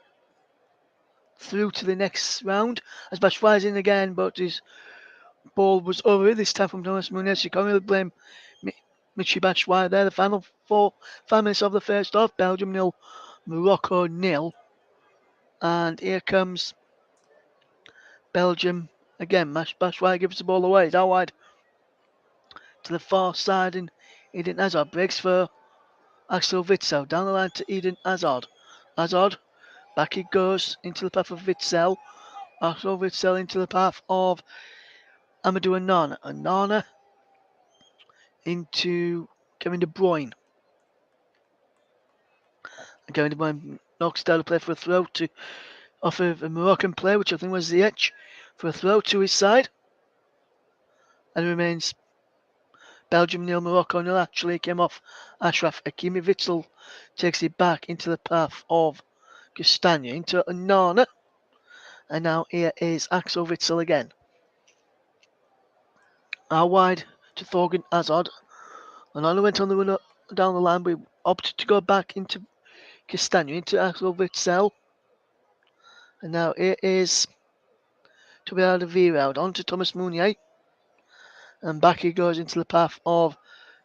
Speaker 1: through to the next round. As Batshuayi's in again, but his ball was over this time from Thomas Muniz. You can't really blame Michy Batshuayi there. The final 5 minutes of the first half, Belgium 0, Morocco 0. And here comes Belgium again. Batshuayi gives the ball away. It's out wide to the far side, and Eden Hazard breaks for Axel Witsel. Down the line to Eden Hazard. Hazard, back he goes into the path of Witsel. Axel Witsel into the path of Amadou Onana. Onana into Kevin De Bruyne. And Kevin De Bruyne knocks down the play for a throw to off of a Moroccan player, which I think was Ziyech, for a throw to his side. And it remains Belgium 0, Morocco 0. Actually came off Ashraf Hakimi. Witsel takes it back into the path of Castagna into Onana. And now here is Axel Witsel again. Out wide to Thorgan Hazard. Onana went on the run down the line, but opted to go back into Castagna, into Axel Witsel. And now it is to be out of Alderweireld on to Thomas Meunier. And back he goes into the path of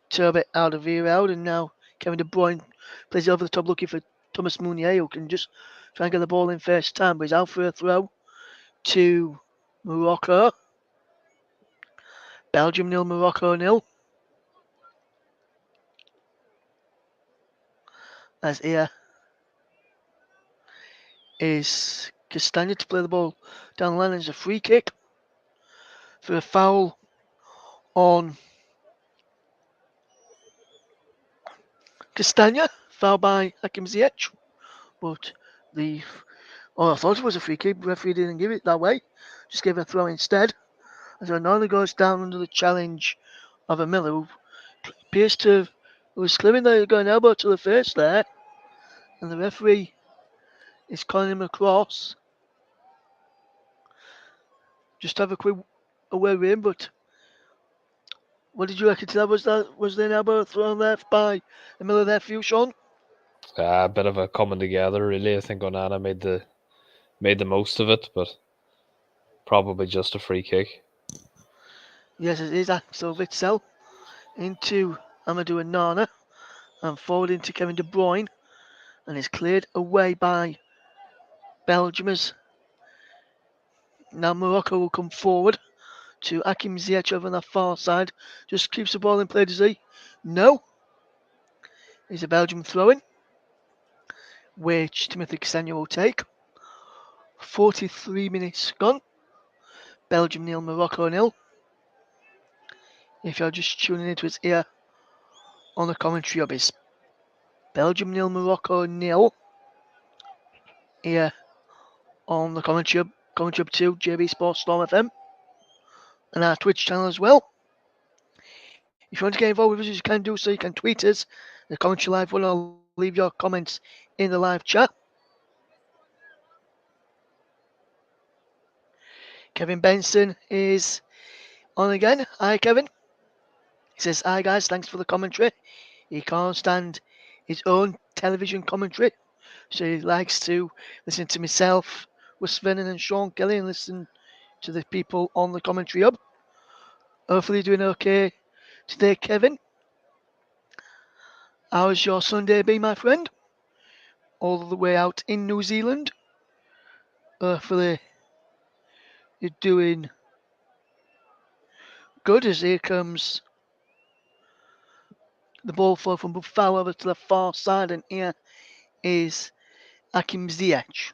Speaker 1: Toby Alderweireld. And now Kevin De Bruyne plays it over the top looking for Thomas Meunier, who can just try and get the ball in first time. But he's out for a throw to Morocco. Belgium 0, Morocco 0. As here is Castagna to play the ball down the line. There's a free kick for a foul on Castagna. Foul by Hakim Ziyech. But I thought it was a free kick. The referee didn't give it that way. Just gave a throw instead. As Ronaldo goes down under the challenge of a Miller, who appears to was claiming that he got an elbow to the face there. And the referee is calling him across. Just have a quick away with him, but what did you reckon to that? Was there an elbow thrown left by the Miller there for you, Sean?
Speaker 2: A bit of a coming together, really. I think Onana made the most of it, but probably just a free kick.
Speaker 1: Yes, it is Axel Witsel into Amadou Onana and forward into Kevin De Bruyne, and is cleared away by Belgiumers. Now Morocco will come forward to Hakim Ziyech over on the far side. Just keeps the ball in play, does he? No. It's a Belgium throw-in, which Timothy Castagna will take. 43 minutes gone. Belgium 0, Morocco 0. If you're just tuning into his ear on the commentary of his Belgium 0, Morocco 0. Here on the commentary up to JB Sports Storm FM and our Twitch channel as well. If you want to get involved with us, you can do so. You can tweet us, the commentary live one, or leave your comments in the live chat. Kevin Benson is on again. Hi, Kevin. He says, hi, guys. Thanks for the commentary. He can't stand his own television commentary, so he likes to listen to myself with Sven and Sean Kelly and listen to the people on the commentary hub. Hopefully, you're doing okay today, Kevin. How's your Sunday been, my friend? All the way out in New Zealand. Hopefully, you're doing good as here comes the ball flow from Buffalo over to the far side, and here is Akim Ziyech.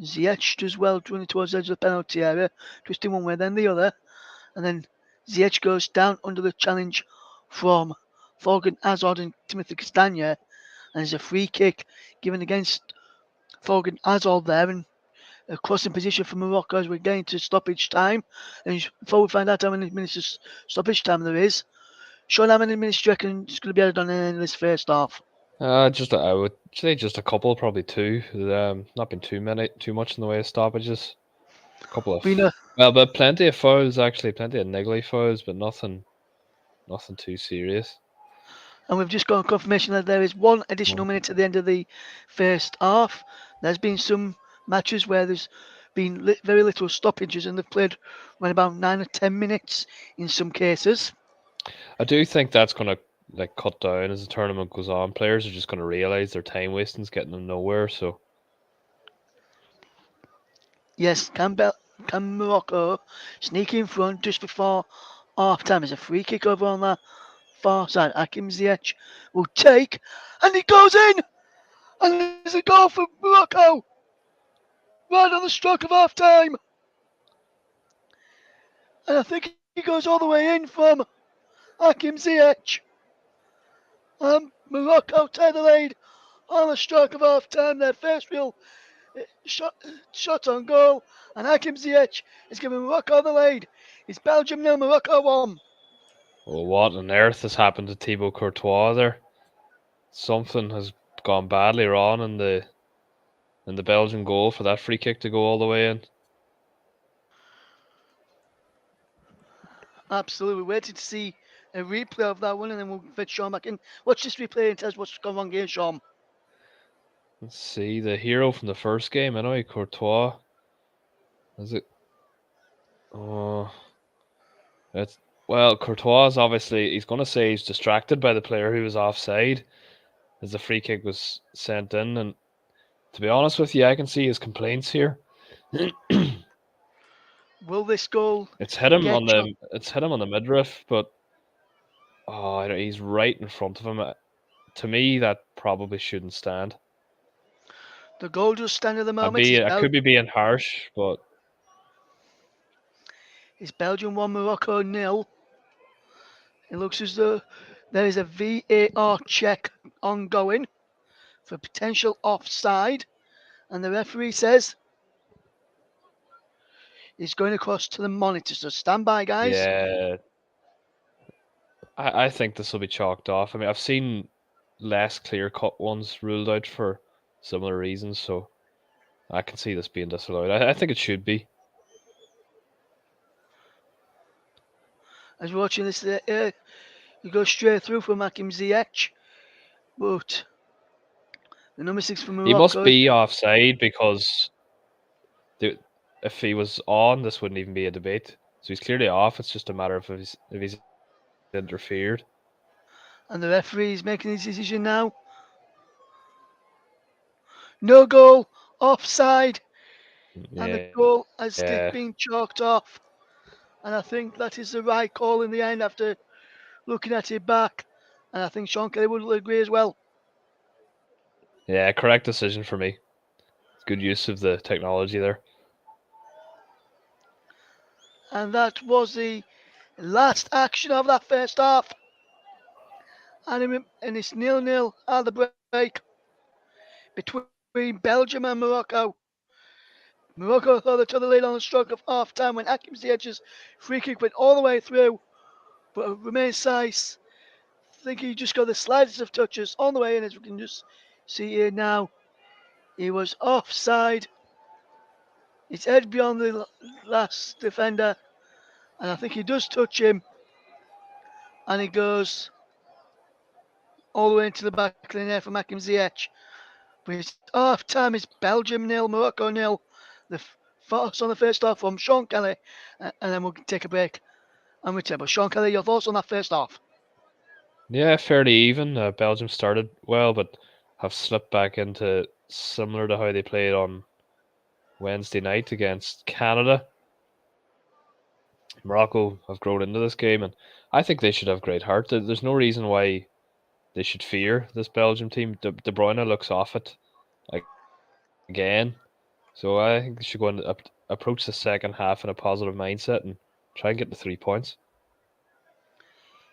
Speaker 1: Ziyech does well running towards the edge of the penalty area, twisting one way then the other, and then Ziyech goes down under the challenge from Thorgan Hazard and Timothy Castagna, and there's a free kick given against Thorgan Hazard there, and a crossing position for Morocco as we're getting to stoppage time. And before we find out how many minutes of stoppage time there is, Sean, how many minutes do you reckon it's going to be added on in this first half?
Speaker 2: Just I would say just a couple, probably two. Not been too much in the way of stoppages. A couple of
Speaker 1: We know,
Speaker 2: but plenty of fouls actually, plenty of niggly fouls, but nothing too serious.
Speaker 1: and we've just got confirmation that there is one additional
Speaker 2: Mm.
Speaker 1: minute at the end of the first half. There's been some matches where there's been very little stoppages and they've played around about 9 or 10 minutes in some cases.
Speaker 2: I do think that's gonna like cut down as the tournament goes on. Players are just gonna realise their time wasting's getting them nowhere. So
Speaker 1: Yes, can Morocco sneak in front just before half time? There's a free kick over on that far side. Hakim Ziyech will take, and it goes in! And there's a goal for Morocco right on the stroke of half time. And I think he goes all the way in from Hakim Ziyech. Morocco take the lead on the stroke of half time. Their first real shot on goal. And Hakim Ziyech is giving Morocco the lead. It's Belgium 0, Morocco 1.
Speaker 2: well, what on earth has happened to Thibaut Courtois there? Something has gone badly wrong in the Belgian goal for that free kick to go all the way in.
Speaker 1: Absolutely. Waiting to see a replay of that one, and then we'll fit Sean back in. Watch this replay and tell us what's gone wrong here, Sean.
Speaker 2: Let's see the hero from the first game anyway, Courtois. Is it? Oh, it's well, Courtois is obviously he's going to say he's distracted by the player who was offside as the free kick was sent in, and to be honest with you, I can see his complaints here.
Speaker 1: Will this goal
Speaker 2: It's hit him
Speaker 1: get
Speaker 2: on
Speaker 1: Sean?
Speaker 2: the midriff, but he's right in front of him. To me, that probably shouldn't stand.
Speaker 1: The goal does stand at the moment.
Speaker 2: I could be being harsh, but
Speaker 1: It's Belgium 1, Morocco 0. It looks as though there is a VAR check ongoing for potential offside, and the referee says he's going across to the monitor. So stand by, guys.
Speaker 2: yeah, I think this will be chalked off. I mean, I've seen less clear cut ones ruled out for similar reasons, so I can see this being disallowed. I think it should be.
Speaker 1: As we're watching this, you go straight through for Hakim Ziyech, but the number 6 for
Speaker 2: He must
Speaker 1: Morocco.
Speaker 2: be offside because if he was on, this wouldn't even be a debate. So he's clearly off. It's just a matter of if he's interfered.
Speaker 1: And the referee is making his decision now. No goal, offside, and the
Speaker 2: Yeah,
Speaker 1: goal has been chalked off. And I think that is the right call in the end after looking at it back. And I think Sean Kelly would agree as well.
Speaker 2: yeah, correct decision for me. Good use of the technology there.
Speaker 1: And that was the last action of that first half. And it's 0-0 at the break between Belgium and Morocco. Morocco held to the lead on the stroke of half time when Hakim Ziyech's free kick went all the way through. But Romain Saiss, I think he just got the slightest of touches on the way in, as we can just see here now. He was offside. It's head beyond the last defender, and I think he does touch him, and he goes all the way into the back line there from Hakim Ziyech. But it's half time. It's Belgium 0, Morocco 0. The thoughts on the first half from Sean Kelly, and then we'll take a break and return. But Sean Kelly, your thoughts on that first half?
Speaker 2: Yeah, fairly even. Belgium started well, but have slipped back into similar to how they played on Wednesday night against Canada. Morocco have grown into this game, and I think they should have great heart. There's no reason why they should fear this Belgium team. De Bruyne looks off it again, so I think they should go and approach the second half in a positive mindset and try and get the 3 points.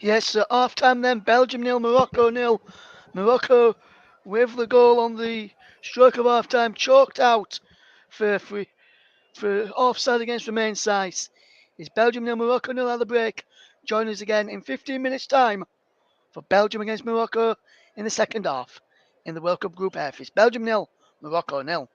Speaker 1: Yes, half time then. Belgium nil, Morocco nil. Morocco with the goal on the stroke of half time, choked out for offside against Romain Saiss. It's Belgium nil, Morocco nil at the break. Join us again in 15 minutes' time for Belgium against Morocco in the second half in the World Cup Group F. It's Belgium nil, Morocco nil.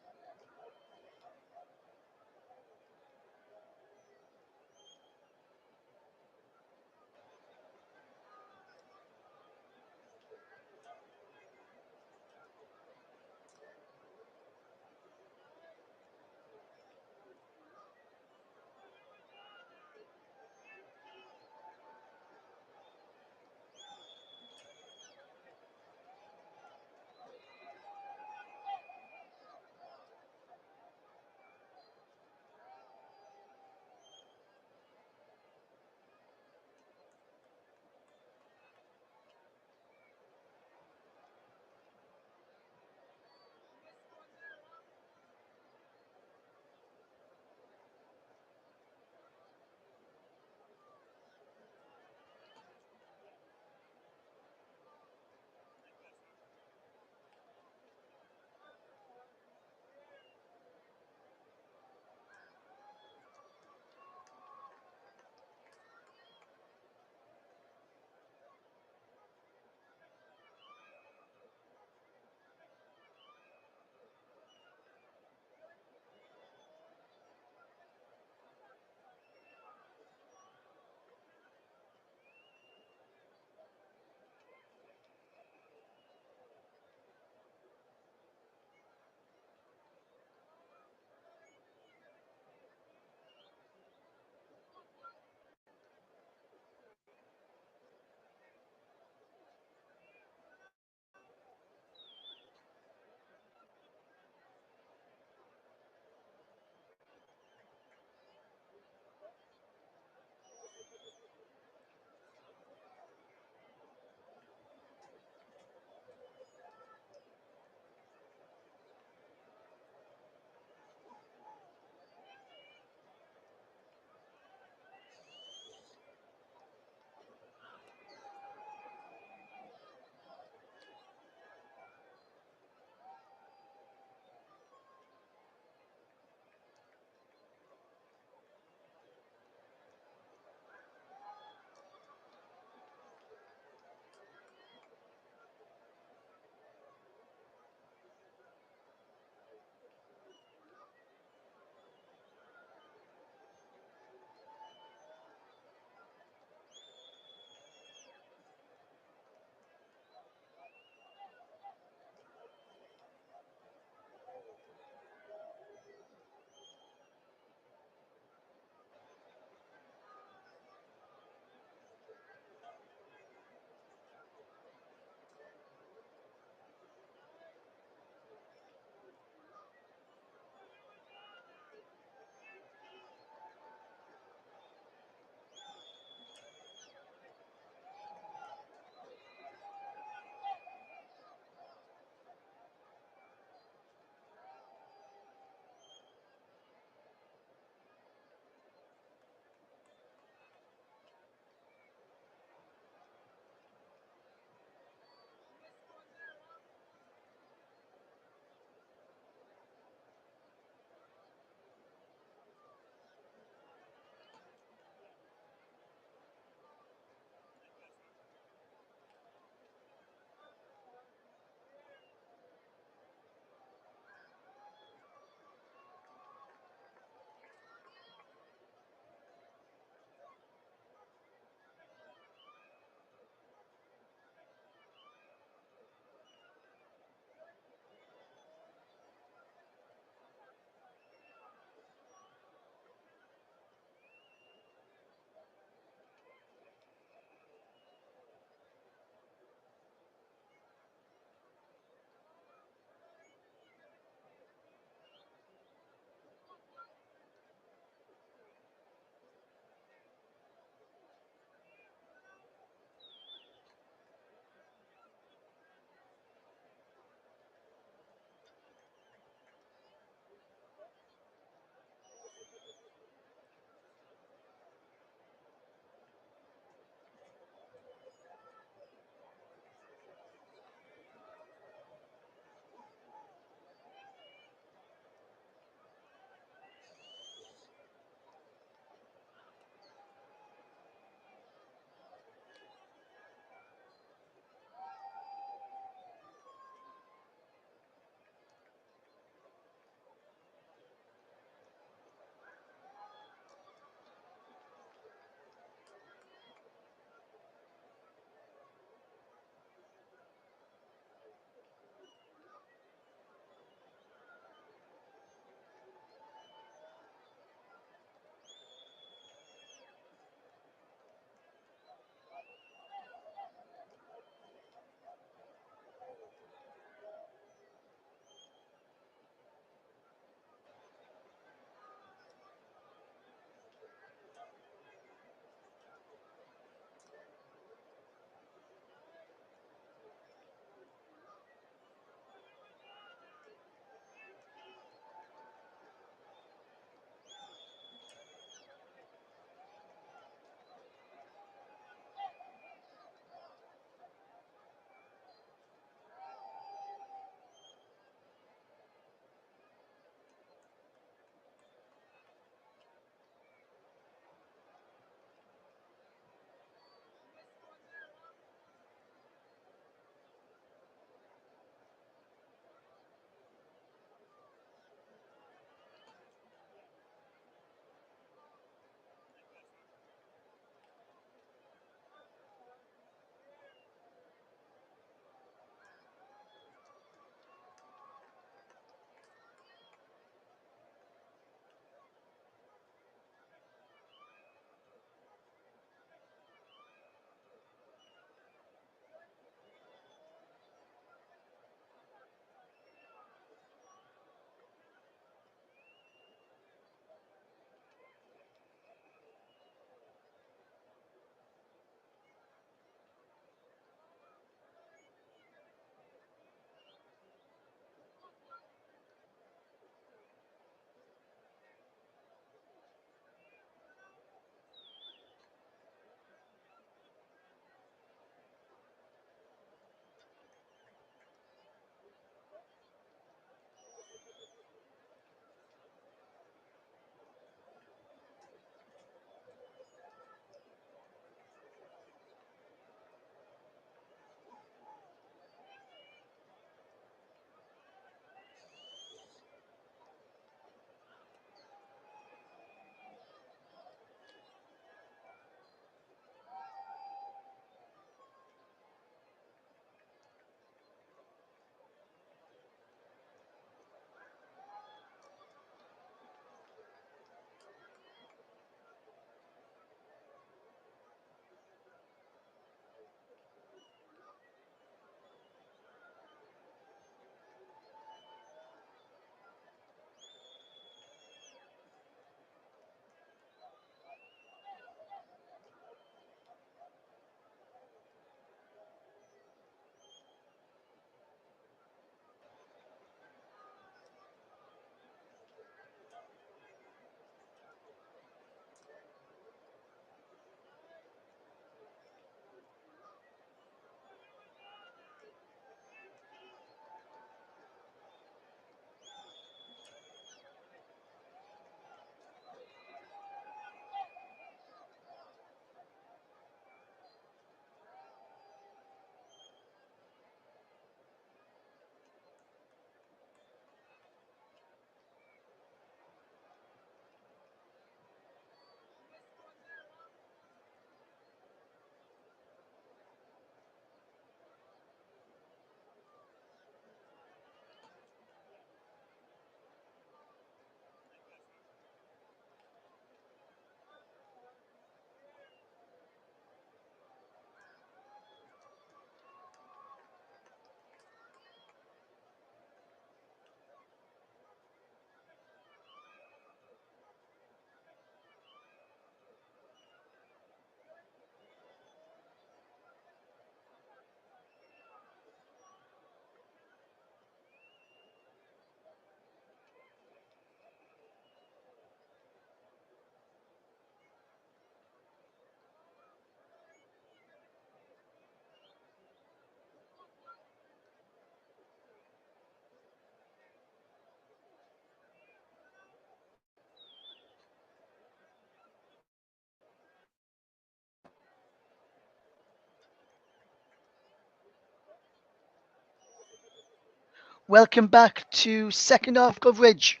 Speaker 1: Welcome back to second half coverage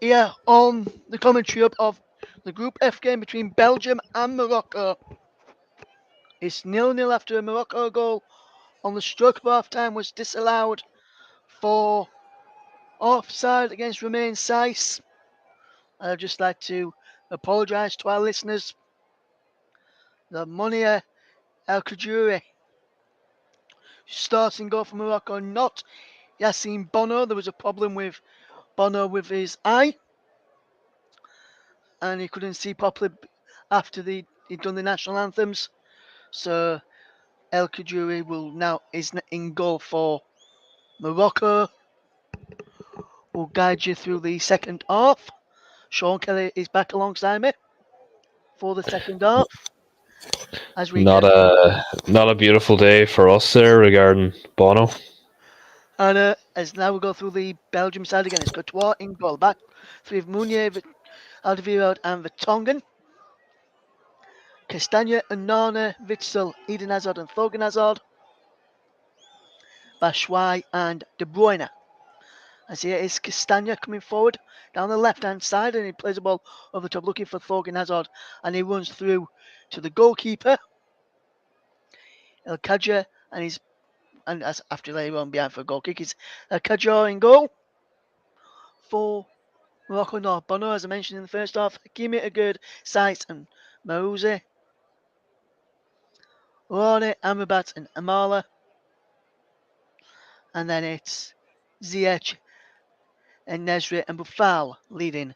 Speaker 1: here on the commentary of the Group F game between Belgium and Morocco. It's 0-0 after a Morocco goal on the stroke of half time was disallowed for offside against Romain Saiss. I'd just like to apologise to our listeners. The Monia El Khajouri starting goal for Morocco, not Yassine Bono. There was a problem with Bono with his eye, and he couldn't see properly after he'd done the national anthems. So El Khajouri is in goal for Morocco. Will guide you through the second half. Sean Kelly is back alongside me for the second half. As we
Speaker 2: Not
Speaker 1: get
Speaker 2: a beautiful day for us there regarding Bono.
Speaker 1: and as now we go through the Belgium side again, it's Courtois in goal. Back three of Mounier, Alderweireld and Vertonghen. Castagna, Onana, Witsel, Eden Hazard and Thorgan Hazard. Batshuayi and De Bruyne. As here is Castagna coming forward down the left-hand side, and he plays the ball over the top looking for Thorgan Hazard, and he runs through to the goalkeeper, El Khajouri, and as after they run behind for a goal kick, is El Khajouri in goal for Morocco. No, Bono, as I mentioned in the first half, Hakimi, Agurd, Saiss and Marouzi. Rone, Amrabat and Amala. And then it's Ziyech and Nesri and Boufal leading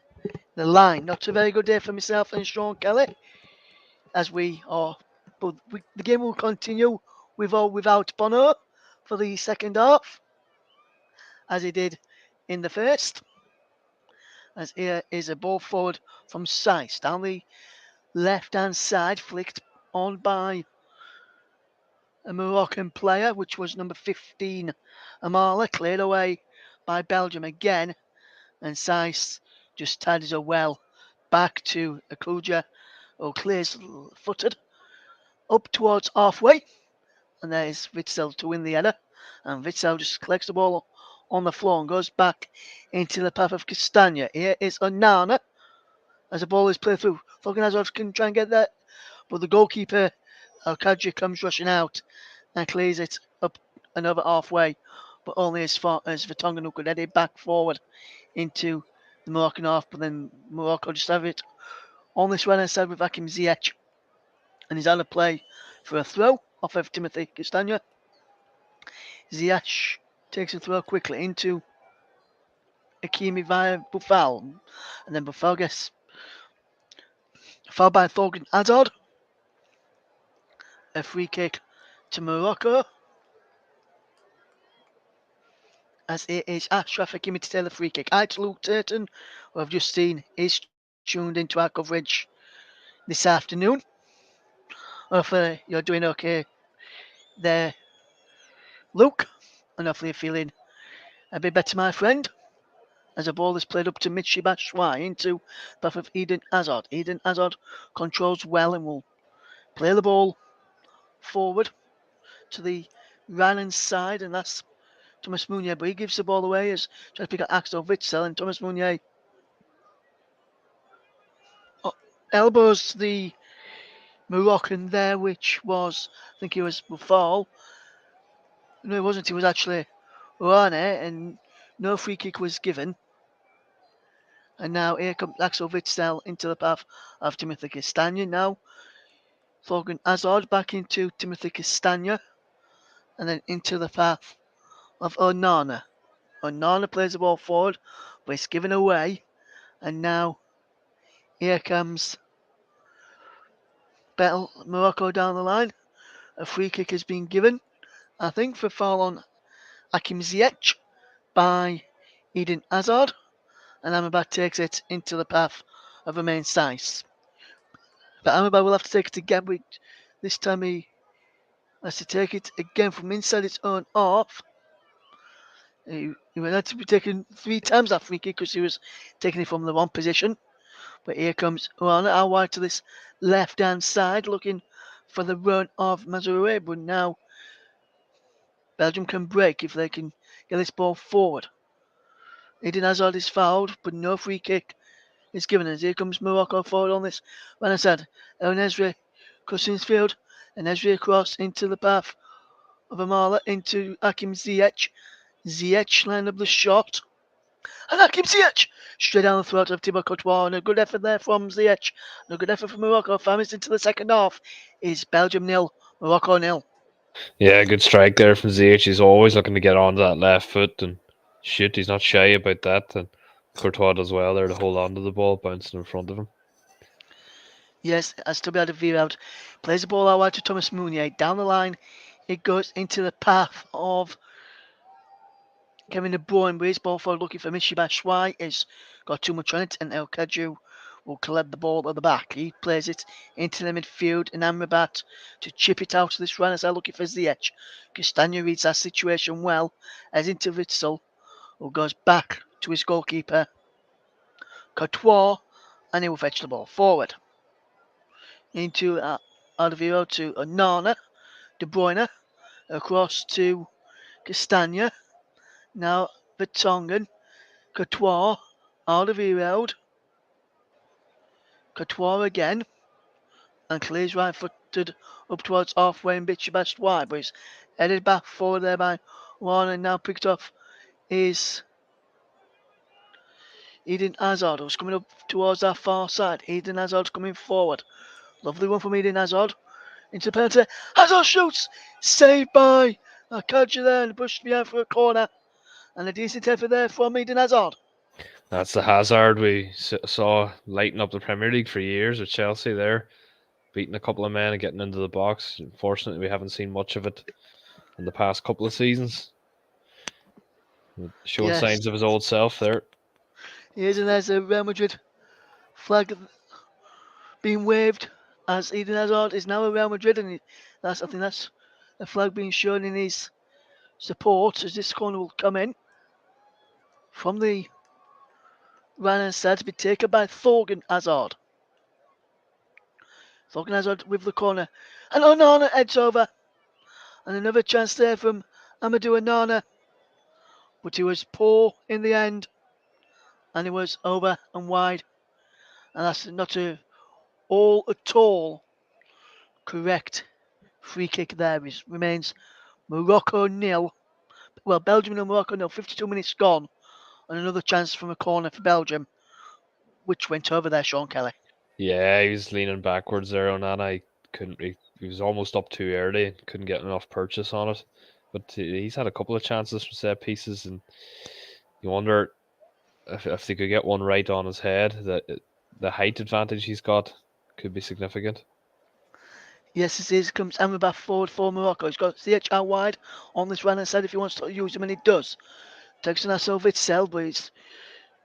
Speaker 1: the line. Not a very good day for myself and Sean Kelly, as but the game will continue with or without Bono for the second half, as he did in the first. As here is a ball forward from Saiss down the left-hand side, flicked on by a Moroccan player, which was number 15, Amala, cleared away by Belgium again, and Saiss just tidies her well back to Akuja, who clears footed up towards halfway, and there's Witsel to win the header, and Witsel just collects the ball on the floor and goes back into the path of Castagna. Here is Onana as the ball is played through. Thorgan Hazard can try and get that, but the goalkeeper El Khajouri comes rushing out and clears it up another halfway, but only as far as Vertonghen, who could head it back forward into the Moroccan half, but then Morocco just have it on this right-hand side with Hakim Ziyech, and he's out of play for a throw off of Timothy Castagna. Ziyech takes a throw quickly into Hakimi via Boufal, and then Boufal gets fouled by Thorgan Hazard. A free kick to Morocco, as it is Achraf Hakimi to take the free kick. Hi to Luke Turton, who I've just seen is tuned into our coverage this afternoon. Hopefully you're doing okay there, Luke, and hopefully you're feeling a bit better, my friend, as the ball is played up to Michy Batshuayi into the path of Eden Hazard. Eden Hazard controls well and will play the ball forward to the right-hand side, and that's Thomas Meunier, but he gives the ball away as tries to pick up Axel Witsel, and Thomas Meunier elbows the Moroccan there, which was, I think he was Boufal. No, it wasn't. It was actually Rane, and no free kick was given. And now here comes Axel Witsel into the path of Timothy Castagna. Now Thorgan Hazard back into Timothy Castagna, and then into the path of Onana. Onana plays the ball forward, but it's given away. And now here comes Morocco down the line. A free kick has been given, I think, for foul on Hakim Ziyech by Eden Hazard. And Amrabat takes it into the path of Romain Saiss. But Amrabat will have to take it again. This time he has to take it again from inside its own half. He had to be taken 3 times that free kick because he was taking it from the wrong position. But here comes Rana out wide to this left-hand side, looking for the run of Mazraoui. But now Belgium can break if they can get this ball forward. Eden Hazard is fouled, but no free kick is given as here comes Morocco forward on this. When I said El Nesri crossing field, and Nesri across into the path of Amala into Hakim Ziyech. Ziyech lined up the shot. And Hakim Ziyech straight down the throat of Thibaut Courtois. And a good effort there from Ziyech. And a good effort from Morocco. 5 minutes into the second half is Belgium nil, Morocco nil.
Speaker 2: Yeah, good strike there from ZH. He's always looking to get onto that left foot and shoot. He's not shy about that. And Courtois does well there to hold on to the ball, bouncing in front of him.
Speaker 1: Yes, as to be able to veer out. Plays the ball out wide to Thomas Meunier. Down the line, it goes into the path of Kevin De Bruyne. With his ball forward looking for Michy Batshuayi. It's got too much on it, and El Kaju will collect the ball at the back. He plays it into the midfield, and Amrabat to chip it out to this runner. So looking for Ziyech. Castagna reads that situation well, as into Witzel, who goes back to his goalkeeper, Courtois, and he will fetch the ball forward. Into Alviro to Onana, De Bruyne, across to Castagna. Now Vertonghen, Courtois, Alderweireld, Courtois again, and clears right footed up towards halfway and Michy Batshuayi, but he's headed back forward there by one and now picked off is Eden Hazard, who's coming up towards that far side. Eden Hazard's coming forward. Lovely one from Eden Hazard. Into the penalty. Hazard shoots! Saved by Akaji there and pushed behind for a corner. And a decent effort there from Eden Hazard.
Speaker 2: That's the Hazard we saw lighting up the Premier League for years with Chelsea there, beating a couple of men and getting into the box. Unfortunately, we haven't seen much of it in the past couple of seasons. Showing
Speaker 1: Yes,
Speaker 2: signs of his old self there.
Speaker 1: he is, and there's a Real Madrid flag being waved as Eden Hazard is now a Real Madrid, and I think that's a flag being shown in his support as this corner will come in from the right hand side to be taken by Thorgan Hazard. Thorgan Hazard with the corner, and Onana heads over, and another chance there from Amadou Onana, but he was poor in the end, and he was over and wide, and that's not all at all correct free kick there. It remains Morocco nil. Well, Belgium nil, Morocco nil. 52 minutes gone, and another chance from a corner for Belgium, which went over there, Sean Kelly.
Speaker 2: Yeah, he was leaning backwards there on that. I couldn't. He was almost up too early and couldn't get enough purchase on it. But he's had a couple of chances from set pieces, and you wonder if they could get one right on his head. That the height advantage he's got could be significant.
Speaker 1: Yes, it is. Comes Amrabat forward for Morocco. He's got CH out wide on this right hand side if he wants to use him, and he does. Takes an over itself, but he's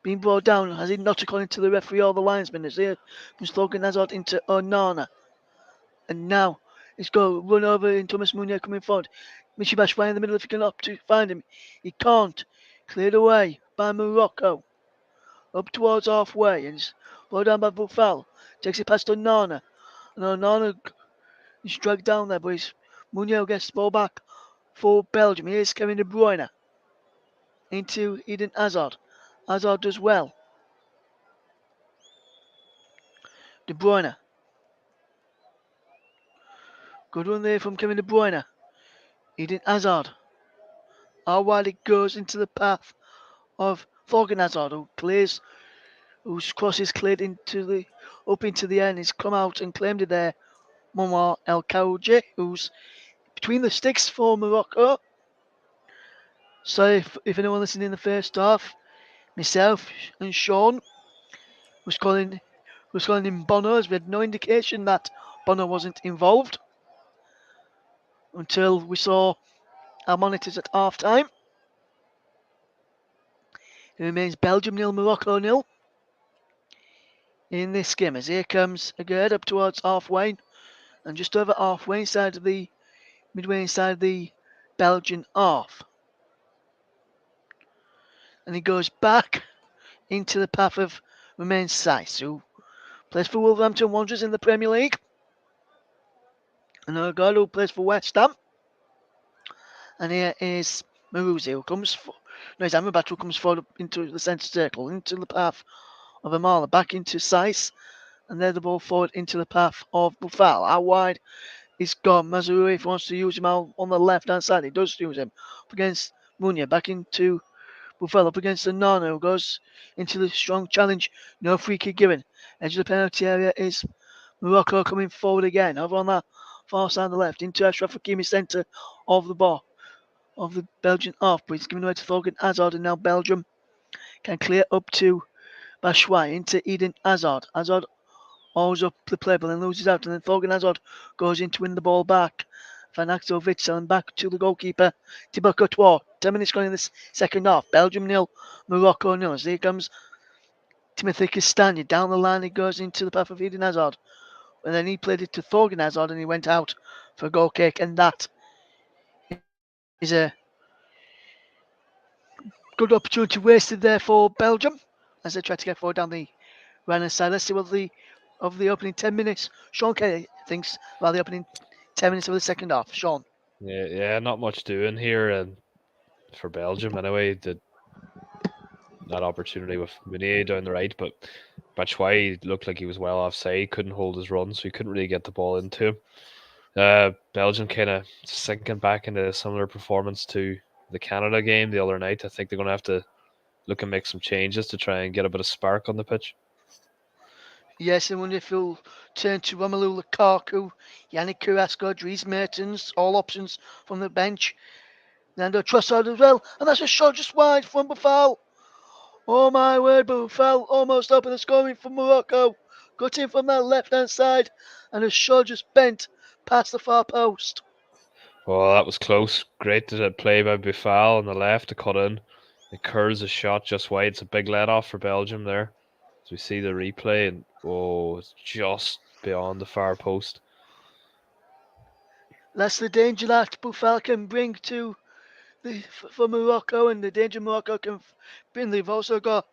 Speaker 1: being brought down, has he not, according to the referee or the linesman. As here comes Thorgan Hazard into Onana. And now he's going to run over in Thomas Meunier coming forward. Michy Batshuayi in the middle if he can up to find him. He can't. Cleared away by Morocco. Up towards halfway, and he's brought down by Boufal. Takes it past Onana. And Onana is dragged down there, but Meunier gets the ball back for Belgium. Here's Kevin De Bruyne into Eden Hazard. Hazard does well. De Bruyne. Good one there from Kevin De Bruyne. Eden Hazard. How wide it goes into the path of Thorgan Hazard, whose cross is cleared up into the end. He's come out and claimed it there. Momar El Khaouji, who's between the sticks for Morocco. So if anyone listened in the first half, myself and Sean was calling him Bono, as we had no indication that Bono wasn't involved until we saw our monitors at half time. It remains Belgium nil, Morocco nil in this game. As here comes Agard up towards halfway, and just over halfway midway inside the Belgian half. And he goes back into the path of Romain Saiss, who plays for Wolverhampton Wanderers in the Premier League. And Agard, who plays for West Ham. And here is Maruzi, who comes for, no, his Amrabat who comes forward into the centre circle, into the path of Amala, back into Saiz, and there the ball forward into the path of Bufal. Out wide is gone. Mazurui, if he wants to use him out on the left hand side, he does use him. Up against Munya, back into Bufal, up against the Nana, who goes into the strong challenge. No free kick given. Edge of the penalty area is Morocco coming forward again, over on that far side of the left, into Ashraf Hakimi, centre of the ball, of the Belgian half, but he's giving away to Thorgan Hazard, and now Belgium can clear up to Bashwai, into Eden Hazard. Hazard always up the play, but then loses out, and then Thorgan Hazard goes in to win the ball back. Van Axel Witsel, and back to the goalkeeper, Thibaut Courtois. 10 minutes gone in this second half. Belgium nil, Morocco nil. As here comes Timothy Castagna. Down the line he goes into the path of Eden Hazard. And then he played it to Thorgan Hazard, and he went out for a goal kick, and that is a good opportunity wasted there for Belgium as they try to get forward down the right hand side. Let's see what the opening 10 minutes Sean Kelly thinks about the opening 10 minutes of the second half. Sean.
Speaker 2: Yeah, not much doing here, and for Belgium anyway. That opportunity with Meunier down the right, but Batshuayi looked like he was well offside, couldn't hold his run, so he couldn't really get the ball into him. Belgium kind of sinking back into a similar performance to the Canada game the other night. I think they're going to have to look and make some changes to try and get a bit of spark on the pitch.
Speaker 1: Yes, and wonder if he'll turn to Romelu Lukaku, Yannick Carrasco, Dries Mertens, all options from the bench. Nando Trossard as well, and that's a shot just wide from Buffal. Oh my word, Buffal almost opened the scoring for Morocco. Got in from that left hand side, and a shot just bent past the far post.
Speaker 2: Oh, that was close. Great play by Buffal on the left to cut in. It curls a shot just wide. It's a big let off for Belgium there. As we see the replay, and it's just beyond the far post.
Speaker 1: That's the danger that Buffal can bring to for Morocco, and the danger Morocco can bring. They've also got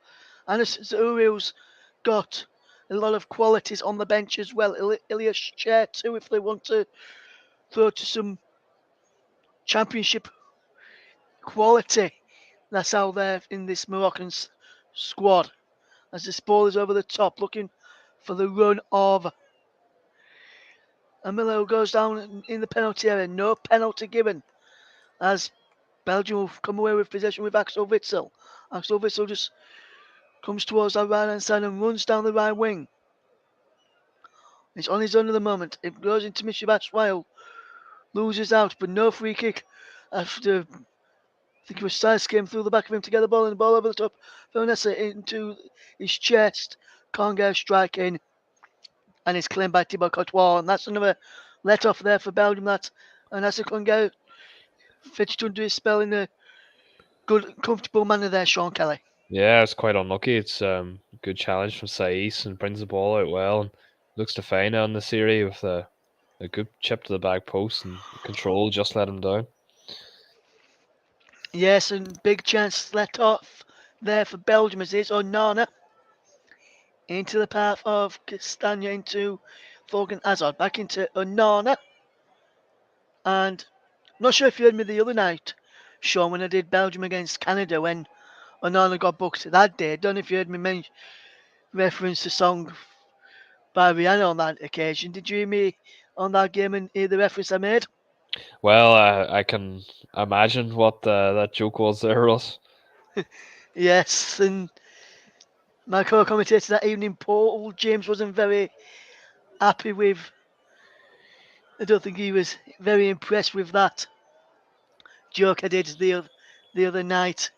Speaker 1: Anis Zaoui's got a lot of qualities on the bench as well. Ilias Chair too, if they want to throw to some championship quality. That's how they're in this Moroccan squad. As this ball is over the top, looking for the run of Amilo, goes down in the penalty area. No penalty given, as Belgium will come away with possession with Axel Witsel. Axel Witsel just comes towards that right hand side and runs down the right wing. He's on his own at the moment. It goes into Mishabash's Wild. Loses out, but no free kick after I think it was Size came through the back of him to get the ball, and the ball over the top. Vanessa into his chest. Can't get a strike in. And it's claimed by Thibaut Courtois. And that's another let off there for Belgium. And that's a can't get Fitch to do his spell in a good, comfortable manner there, Sean Kelly.
Speaker 2: Yeah, it's quite unlucky. It's a good challenge from Saiz and brings the ball out well and looks to fine on the series with a good chip to the back post and control just let him down.
Speaker 1: Yes, and big chance let off there for Belgium as it's Onana into the path of Castagna into Thorgan Hazard. Back into Onana. And I'm not sure if you heard me the other night, Sean, when I did Belgium against Canada when Onana got booked that day. I don't know if you heard me reference the song by Rihanna on that occasion. Did you hear me on that game and hear the reference I made?
Speaker 2: Well, I can imagine what that joke was there, Russ.
Speaker 1: Yes, and my co-commentator that evening, Paul James, wasn't very happy with. I don't think he was very impressed with that joke I did the other night.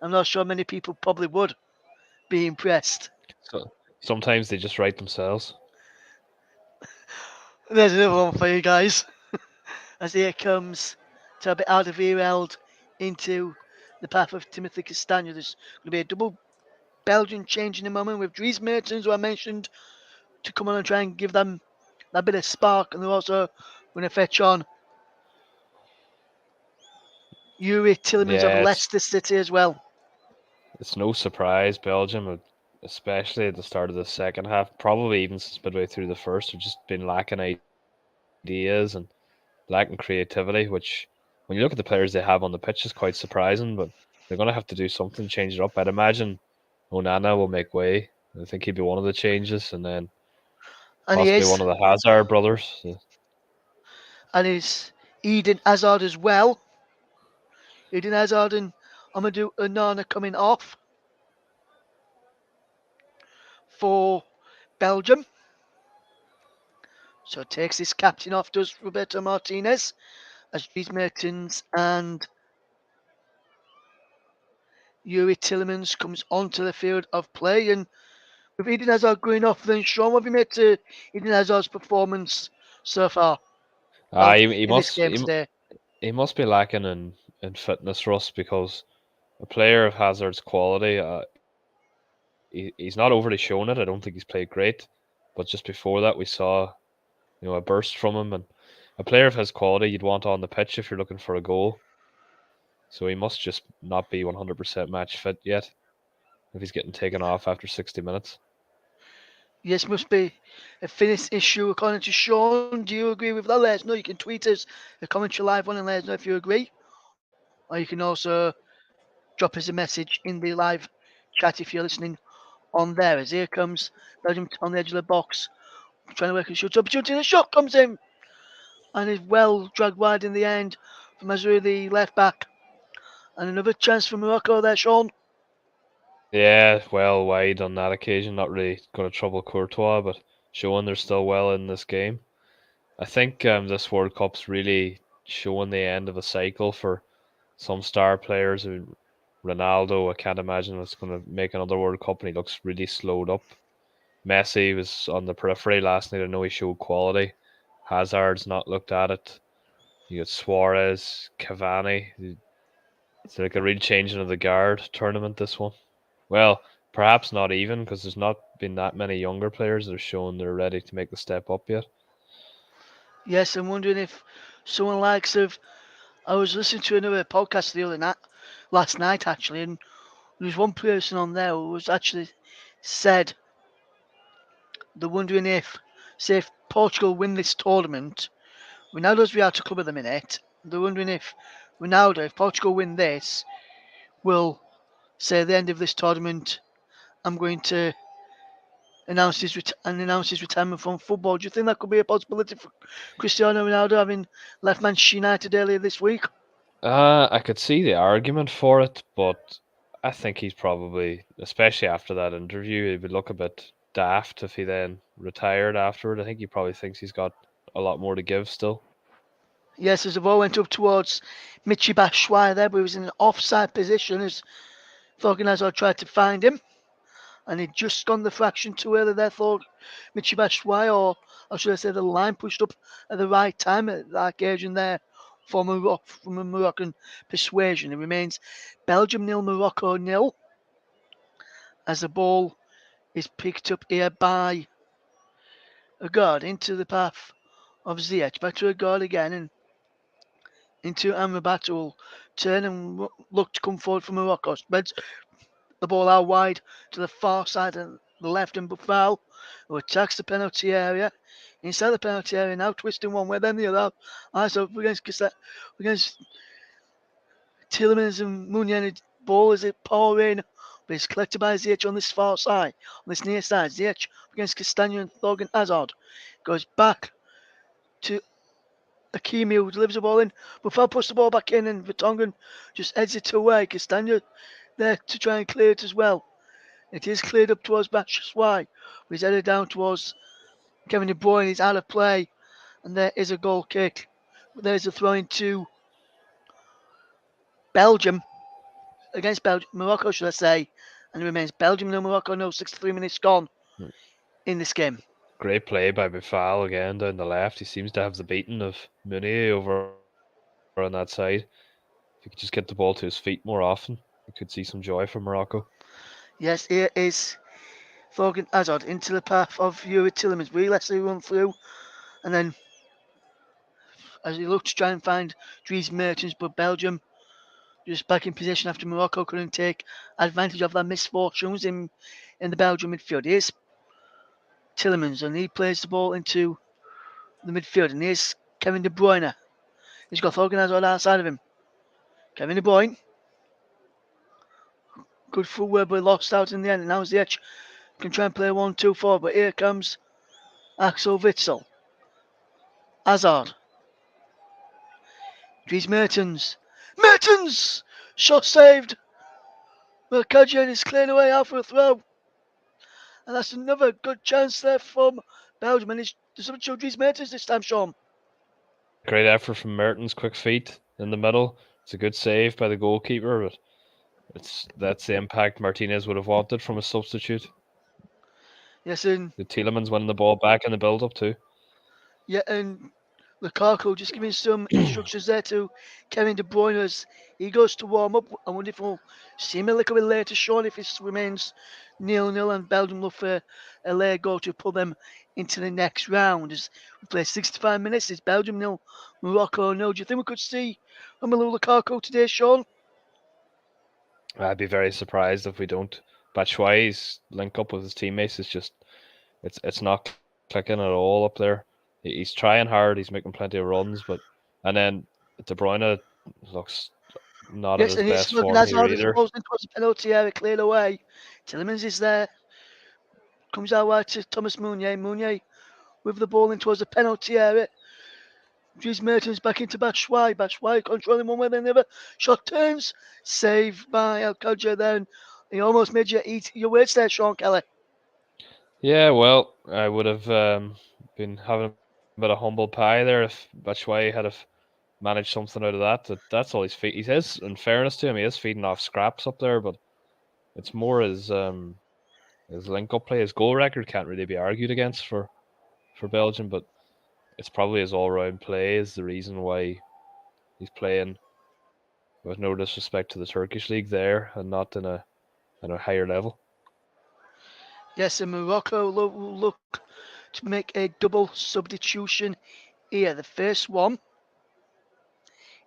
Speaker 1: I'm not sure many people probably would be impressed.
Speaker 2: So sometimes they just write themselves.
Speaker 1: There's another one for you guys. As here comes Toby Alderweireld into the path of Timothy Castagna. There's going to be a double Belgian change in a moment with Dries Mertens, who I mentioned, to come on and try and give them that bit of spark. And they're also going to fetch on Yuri Tillemans of
Speaker 2: Yeah,
Speaker 1: Leicester City as well.
Speaker 2: it's no surprise Belgium, especially at the start of the second half, probably even since midway through the first, have just been lacking ideas and lacking creativity, which when you look at the players they have on the pitch, it's quite surprising. But they're going to have to do something, change it up. I'd imagine Onana will make way. I think he'd be one of the changes, and then
Speaker 1: And he
Speaker 2: possibly
Speaker 1: is.
Speaker 2: one of the Hazard brothers.
Speaker 1: And he's Eden Hazard as well. Eden Hazard and Amadou Onana coming off for Belgium. So it takes his captain off, does Roberto Martinez, as Dries Mertens and Yuri Tillemans comes onto the field of play. And with Eden Hazard going off, then Sean, what have you made to Eden Hazard's performance so far?
Speaker 2: Ah,
Speaker 1: Well,
Speaker 2: he
Speaker 1: in this
Speaker 2: must
Speaker 1: game today.
Speaker 2: he must be lacking in fitness, Russ, because a player of Hazard's quality, he's not overly shown it. I don't think he's played great, but just before that, we saw a burst from him, and a player of his quality you'd want on the pitch if you're looking for a goal. So he must just not be 100% match fit yet if he's getting taken off after 60 minutes.
Speaker 1: Yes, must be a fitness issue according to Sean. Do you agree with that? Let us know. You can tweet us a commentary live one and let us know if you agree. Or you can also drop us a message in the live chat if you're listening on there. As here comes Belgium on the edge of the box, trying to work a shot opportunity. The shot comes in and is well dragged wide in the end from Azuri, the left back. And another chance for Morocco there, Sean.
Speaker 2: Yeah, well wide on that occasion. Not really going to trouble Courtois, but showing they're still well in this game. I think this World Cup's really showing the end of a cycle for some star players. Ronaldo, I can't imagine what's going to make another World Cup, and he looks really slowed up. Messi was on the periphery last night. I know he showed quality. Hazard's not looked at it. You got Suarez, Cavani. It's like a real changing of the guard tournament, this one. Well, perhaps not even, because there's not been that many younger players that have shown they're ready to make the step up yet.
Speaker 1: Yes, I'm wondering if someone likes of. I was listening to another podcast the other night, last night actually, and there was one person on there who was actually said they're wondering if, say, if Portugal win this tournament, Ronaldo's Real to club at the minute. They're wondering if Ronaldo, if Portugal win this, will say at the end of this tournament, I'm going to announce his retirement from football. Do you think that could be a possibility for Cristiano Ronaldo having left Manchester United earlier this week?
Speaker 2: I could see the argument for it, but I think he's probably, especially after that interview, he would look a bit daft if he then retired afterward. I think he probably thinks he's got a lot more to give still.
Speaker 1: Yes, as the ball went up towards Michy Batshuayi there, but he was in an offside position as Thorgan Hazard tried to find him. And he'd just gone the fraction too early there for Michy Batshuayi, or should I say the line pushed up at the right time at that occasion there from a Moroccan persuasion. It remains Belgium nil, Morocco nil, as the ball is picked up here by a guard into the path of Ziyech. Back to a guard again and into Amrabat, who will turn and look to come forward for Morocco. Spreads the ball out wide to the far side and the left, and Buffal, who attacks the penalty area. Inside the penalty area now, twisting one way, then the other. Eyes up against Tillemans and Munier. Ball is it pouring, but it's collected by Ziyech on this far side, on this near side. Ziyech against Castagna and Thorgan Hazard. Goes back to Akimi, who delivers the ball in. Buffal puts the ball back in, and Vertonghen just heads it away. Castagna there to try and clear it as well. It is cleared up towards Batshuayi. He's headed down towards Kevin De Bruyne. He's out of play. And there is a goal kick. There's a throw into Belgium. Against Belgium. Morocco, should I say. And it remains Belgium no Morocco no. 63 minutes gone in this game.
Speaker 2: Great play by Bufal again down the left. He seems to have the beating of Meunier over on that side. If he could just get the ball to his feet more often, we could see some joy from Morocco.
Speaker 1: Yes, here is Thorgan Hazard into the path of Yuri Tillemans. We let him run through. And then as he looked to try and find Dries Mertens, but Belgium just back in position after Morocco couldn't take advantage of their misfortunes in the Belgian midfield. Here's Tillemans, and he plays the ball into the midfield. And here's Kevin De Bruyne. He's got organiser on the outside of him. Kevin De Bruyne. Good footwork, but lost out in the end. And now's the edge. Can try and play 1-2-4, but here comes Axel Witsel. Hazard. Dries Mertens. Mertens! Shot saved. But Kajan is cleared away out for a throw. And that's another good chance there from Belgium. And it's something to Dries Mertens this time, Sean.
Speaker 2: Great effort from Mertens, quick feet in the middle. It's a good save by the goalkeeper, but that's the impact Martinez would have wanted from a substitute.
Speaker 1: Yes, and
Speaker 2: The Tielemans winning the ball back in the build up too.
Speaker 1: yeah, and Lukaku just giving some instructions there to Kevin De Bruyne as he goes to warm up. I wonder if we'll see him a little bit later, Sean, if it remains 0-0 and Belgium look for a late goal to pull them into the next round. As we play 65 minutes, it's Belgium 0, Morocco 0. Do you think we could see Romelu Lukaku today, Sean?
Speaker 2: I'd be very surprised if we don't. Batshuayi's link up with his teammates is just it's not clicking at all up there. He's trying hard. He's making plenty of runs, but and then De Bruyne looks not at
Speaker 1: Yes,
Speaker 2: his
Speaker 1: and it's
Speaker 2: best
Speaker 1: looking
Speaker 2: form
Speaker 1: as
Speaker 2: here
Speaker 1: hard as
Speaker 2: either.
Speaker 1: rolls in towards the penalty area, cleared away. Tillemans is there, comes out wide to Thomas Meunier. Meunier with the ball in towards the penalty area. Dries Mertens back into Batshuayi. Batshuayi controlling one way then the other. Shot turns. Saved by Alcantara then. He almost made you eat your words there, Sean Kelly.
Speaker 2: Yeah, well, I would have been having a bit of humble pie there if Batshuayi had have managed something out of that. That's all he's feed. He is, in fairness to him, he is feeding off scraps up there, but it's more his link up play. His goal record can't really be argued against for Belgium, but it's probably his all round play is the reason why he's playing with no disrespect to the Turkish league there and not in a higher level.
Speaker 1: Yes, and Morocco will look to make a double substitution here. The first one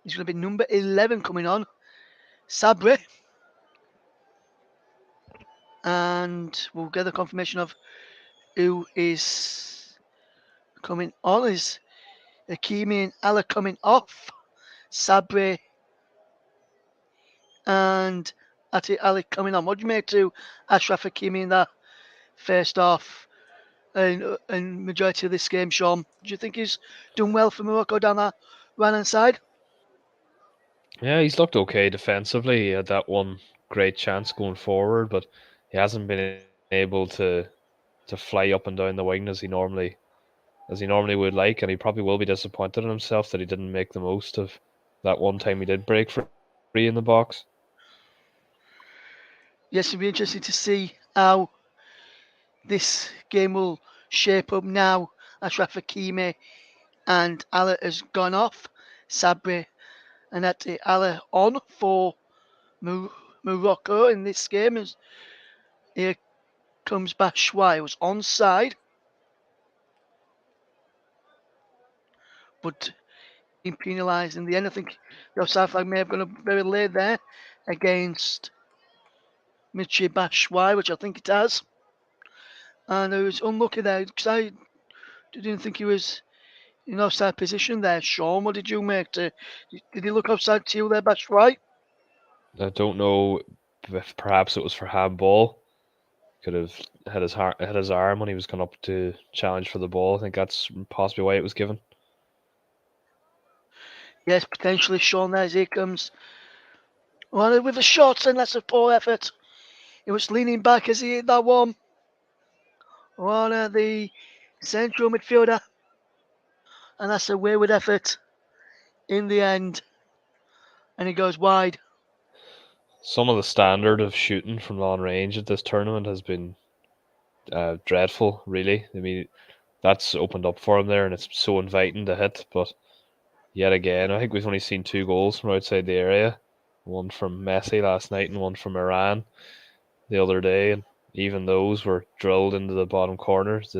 Speaker 1: is going to be number 11 coming on, Sabri. And we'll get the confirmation of who is coming on. Is Hakimi and Allah coming off? Sabri and Ati Ali coming on. What do you make to Ashraf Hakimi in that first half and majority of this game, Sean? Do you think he's done well for Morocco down that right hand side?
Speaker 2: Yeah, he's looked okay defensively. He had that one great chance going forward, but he hasn't been able to fly up and down the wing as he normally would like, and he probably will be disappointed in himself that he didn't make the most of that one time he did break free in the box.
Speaker 1: Yes, it'll be interesting to see how this game will shape up now. Ashraf Hakimi and Allah has gone off. Sabri and Ati Allah on for Morocco in this game. As here comes Batshuayi, was onside, but being penalised in the end. I think the offside flag may have gone up very late there against Michi Batshuayi, which I think it has. And I was unlucky there because I didn't think he was in offside position there. Sean, what did you make? Did he look offside to you there, Batshuayi?
Speaker 2: I don't know if perhaps it was for handball. Could have had his arm when he was going up to challenge for the ball. I think that's possibly why it was given.
Speaker 1: Yes, potentially Sean there as he comes. Well, with the shots, and that's a poor effort. He was leaning back as he hit that one. The central midfielder. And that's a wayward effort in the end. And he goes wide.
Speaker 2: Some of the standard of shooting from long range at this tournament has been dreadful, really. I mean, that's opened up for him there, and it's so inviting to hit. But yet again, I think we've only seen 2 goals from outside the area. One from Messi last night and one from Iran the other day, and even those were drilled into the bottom corners.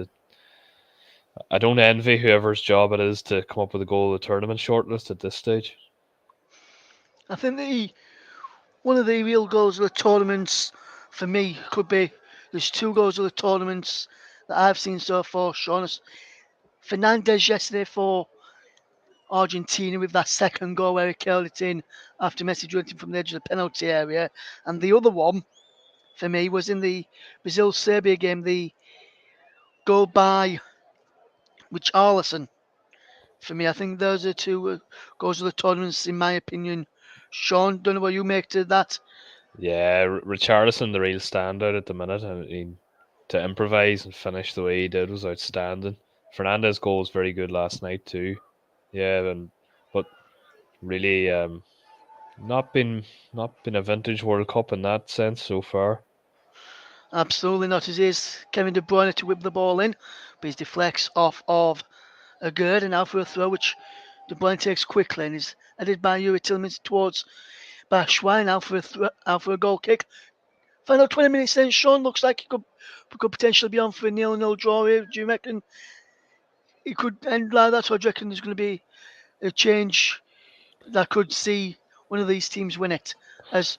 Speaker 2: I don't envy whoever's job it is to come up with a goal of the tournament shortlist at this stage.
Speaker 1: I think one of the real goals of the tournaments for me could be there's 2 goals of the tournaments that I've seen so far. Sean Fernandez yesterday for Argentina with that second goal where he curled it in after Messi drilled it from the edge of the penalty area. And the other one for me was in the Brazil Serbia game, the goal by Richarlison. For me, I think those are two goals of the tournaments, in my opinion. Sean, don't know what you make to that.
Speaker 2: Yeah, Richarlison, the real standout at the minute. I mean, to improvise and finish the way he did was outstanding. Fernandez's goal was very good last night too. Yeah, but really, not been not been a vintage World Cup in that sense so far.
Speaker 1: Absolutely not. It is Kevin De Bruyne to whip the ball in, but he deflects off of a Gerd and out for a throw, which De Bruyne takes quickly and is headed by Yuri Tillmans towards Batshuayi out for a goal kick. Final 20 minutes then, Sean looks like he could potentially be on for a nil-nil draw here. Do you reckon it could end like that, or do you reckon there's going to be a change that could see one of these teams win it? As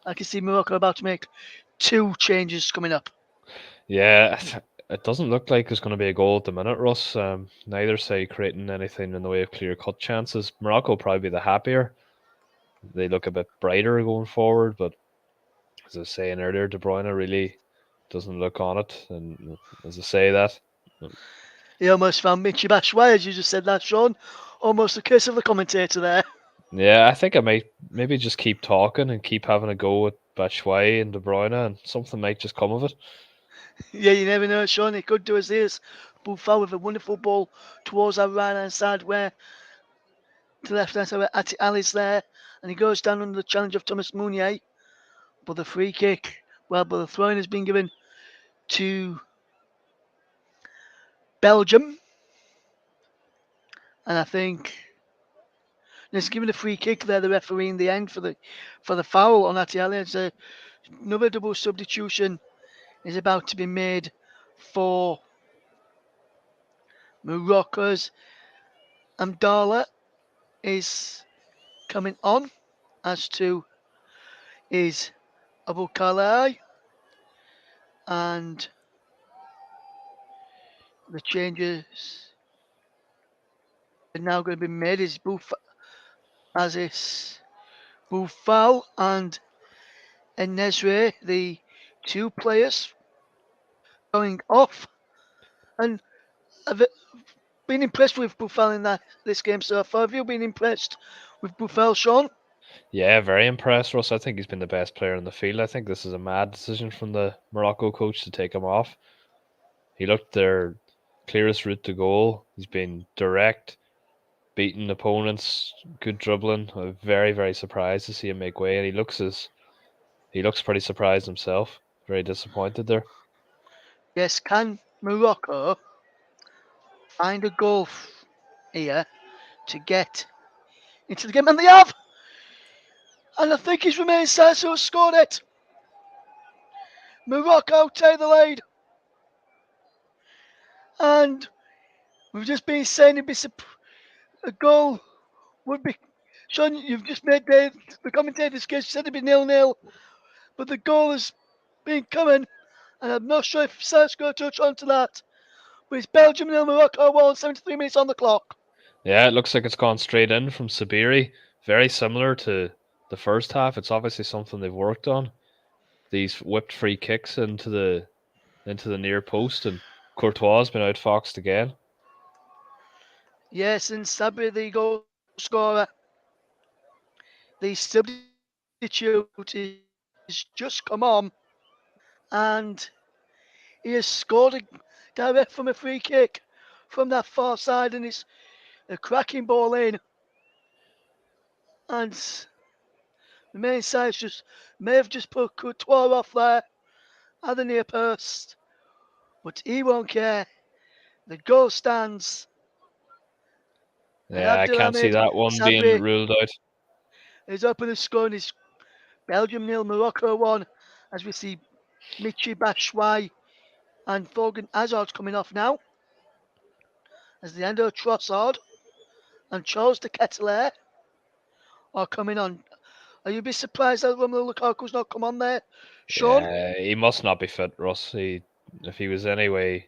Speaker 1: I can see Morocco about to make two changes coming up.
Speaker 2: Yeah, it doesn't look like there's going to be a goal at the minute, Russ. Neither side creating anything in the way of clear cut chances. Morocco will probably be the happier. They look a bit brighter going forward, but as I was saying earlier, De Bruyne really doesn't look on it. And as I say that,
Speaker 1: He almost found Michy Batshuayi, as you just said that, Sean. Almost the curse of the commentator there.
Speaker 2: yeah, I think I might maybe just keep talking and keep having a go at Batshuayi and De Bruyne, and something might just come of it.
Speaker 1: Yeah, you never know, Sean. He could do as this. Buffal with a wonderful ball towards our right hand side, where to left hand side where Ati Ali's there, and he goes down under the challenge of Thomas Mounier. But the free kick, but the throwing has been given to Belgium, and I think there's given a free kick there. The referee in the end for the foul on Ati Ali. It's another double substitution is about to be made for Morocco's Amdala is coming on as to is Abu Kalai, and the changes are now going to be made is as is Boufal and Enesre, the two players going off, and I've been impressed with Boufal in that this game so far. Have you been impressed with Boufal, Sean?
Speaker 2: Yeah, very impressed, Russ. I think he's been the best player in the field. I think this is a mad decision from the Morocco coach to take him off. He looked their clearest route to goal. He's been direct, beating opponents, good dribbling. I'm very, very surprised to see him make way, and he looks pretty surprised himself. Very disappointed there.
Speaker 1: Yes, can Morocco find a goal here to get into the game? And they have! And I think he's remained side, so scored it. Morocco take the lead. And we've just been saying it'd be a goal would be. Sean, you've just made the commentator's case. You said it'd be nil-nil, but the goal has been coming, and I'm not sure if Serge going to touch onto that. But it's Belgium nil, Morocco 1, 73 minutes on the clock.
Speaker 2: Yeah, it looks like it's gone straight in from Sabiri. Very similar to the first half. It's obviously something they've worked on. These whipped free kicks into the near post, and Courtois has been outfoxed again.
Speaker 1: Yes, and Sabri, the goal scorer, the substitute is just come on, and he has scored direct from a free kick from that far side, and it's a cracking ball in. And the main side just may have just put Courtois off there at the near post, but he won't care. The goal stands, and
Speaker 2: Yeah, I can't see
Speaker 1: Abdelhamid
Speaker 2: that one being
Speaker 1: Sabri
Speaker 2: ruled out.
Speaker 1: is up in the score, and it's Belgium nil, Morocco 1, as we see Michi Batshuayi and Thorgan Hazard coming off now, as Leandro Trossard and Charles de Ketelaere are coming on. Are you a bit surprised that Romelu Lukaku's not come on there, Sean?
Speaker 2: Yeah, he must not be fit, Russ. If he was anyway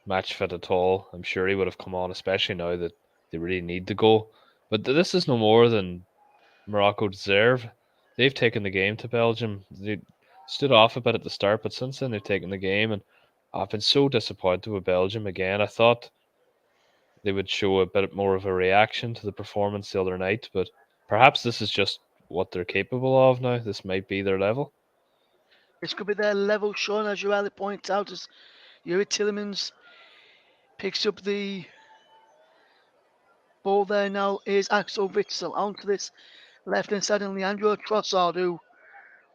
Speaker 2: match fit at all, I'm sure he would have come on, especially now that they really need the goal. But this is no more than Morocco deserve. They've taken the game to Belgium. They stood off a bit at the start, but since then they've taken the game, and I've been so disappointed with Belgium again. I thought they would show a bit more of a reaction to the performance the other night, but perhaps this is just what they're capable of now. This might be their level.
Speaker 1: This could be their level, Sean, as you rightly point out, as Yuri Tillemans picks up the ball there now is Axel Witsel onto this left hand side, and Leandro Trossard, who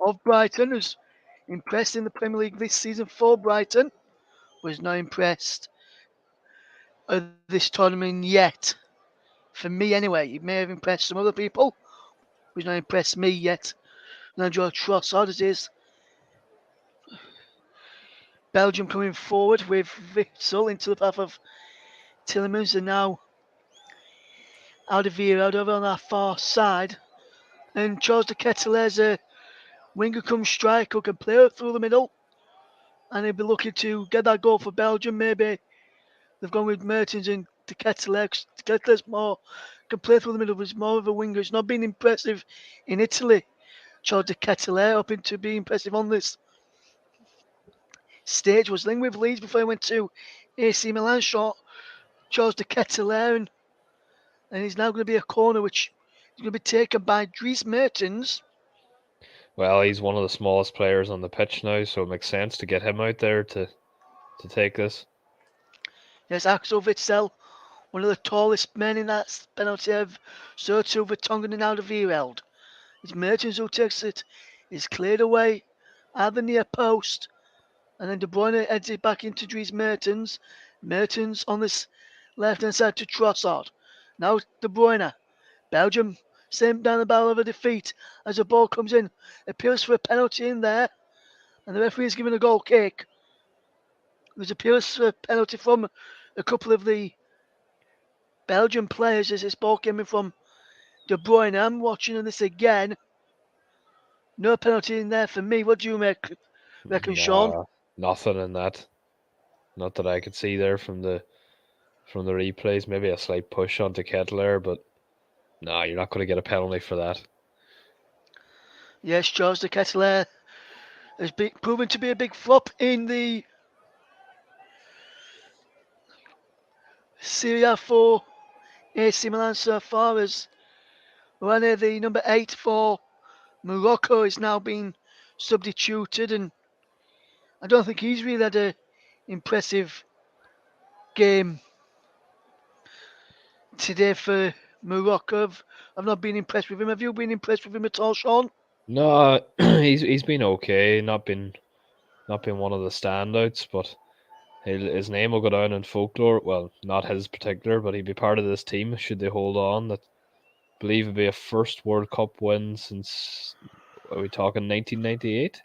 Speaker 1: of Brighton has impressed in the Premier League this season for Brighton, was not impressed at this tournament yet. For me, anyway, he may have impressed some other people, but he's not impressed me yet. Leandro Trossard, as is Belgium coming forward with Witsel into the path of Tillemans, and now Alderweireld over on our far side. And Charles de Ketelaere's a winger come striker who can play through the middle, and he'll be looking to get that goal for Belgium. Maybe they've gone with Mertens and De Ketelaere. De Ketelaere's more can play through the middle, but he's more of a winger. He's not been impressive in Italy. Charles de Ketelaere hoping to be impressive on this stage. Was linked with Leeds before he went to AC Milan. Short Charles de Ketelaere, and he's now going to be a corner which is going to be taken by Dries Mertens.
Speaker 2: Well, he's one of the smallest players on the pitch now, so it makes sense to get him out there to take this.
Speaker 1: Yes, Axel Witsel, one of the tallest men in that penalty area, so too Vertonghen and Alderweireld. It's Mertens who takes it. It's cleared away at the near post, and then De Bruyne heads it back into Dries Mertens. Mertens on this left hand side to Trossard. Now De Bruyne. Belgium same down the barrel of a defeat as the ball comes in. Appeals for a penalty in there, and the referee is giving a goal kick. There's appeals for a penalty from a couple of the Belgian players as this ball came in from De Bruyne. I'm watching this again. No penalty in there for me. What do you reckon, Sean?
Speaker 2: Nah, nothing in that. Not that I could see there from the replays. Maybe a slight push onto Kettler, but nah, you're not going to get a penalty for that.
Speaker 1: Yes, Charles de Ketelaere has proven to be a big flop in the Serie A for AC Milan so far, as Rane, the number 8 for Morocco, is now being substituted, and I don't think he's really had a impressive game today for Morocco. I've not been impressed with him. Have you been impressed with him at all, Sean?
Speaker 2: No, he's been okay. Not been one of the standouts, but his name will go down in folklore. Well, not his particular, but he'd be part of this team should they hold on. That I believe it'd be a first World Cup win since, are we talking 1998?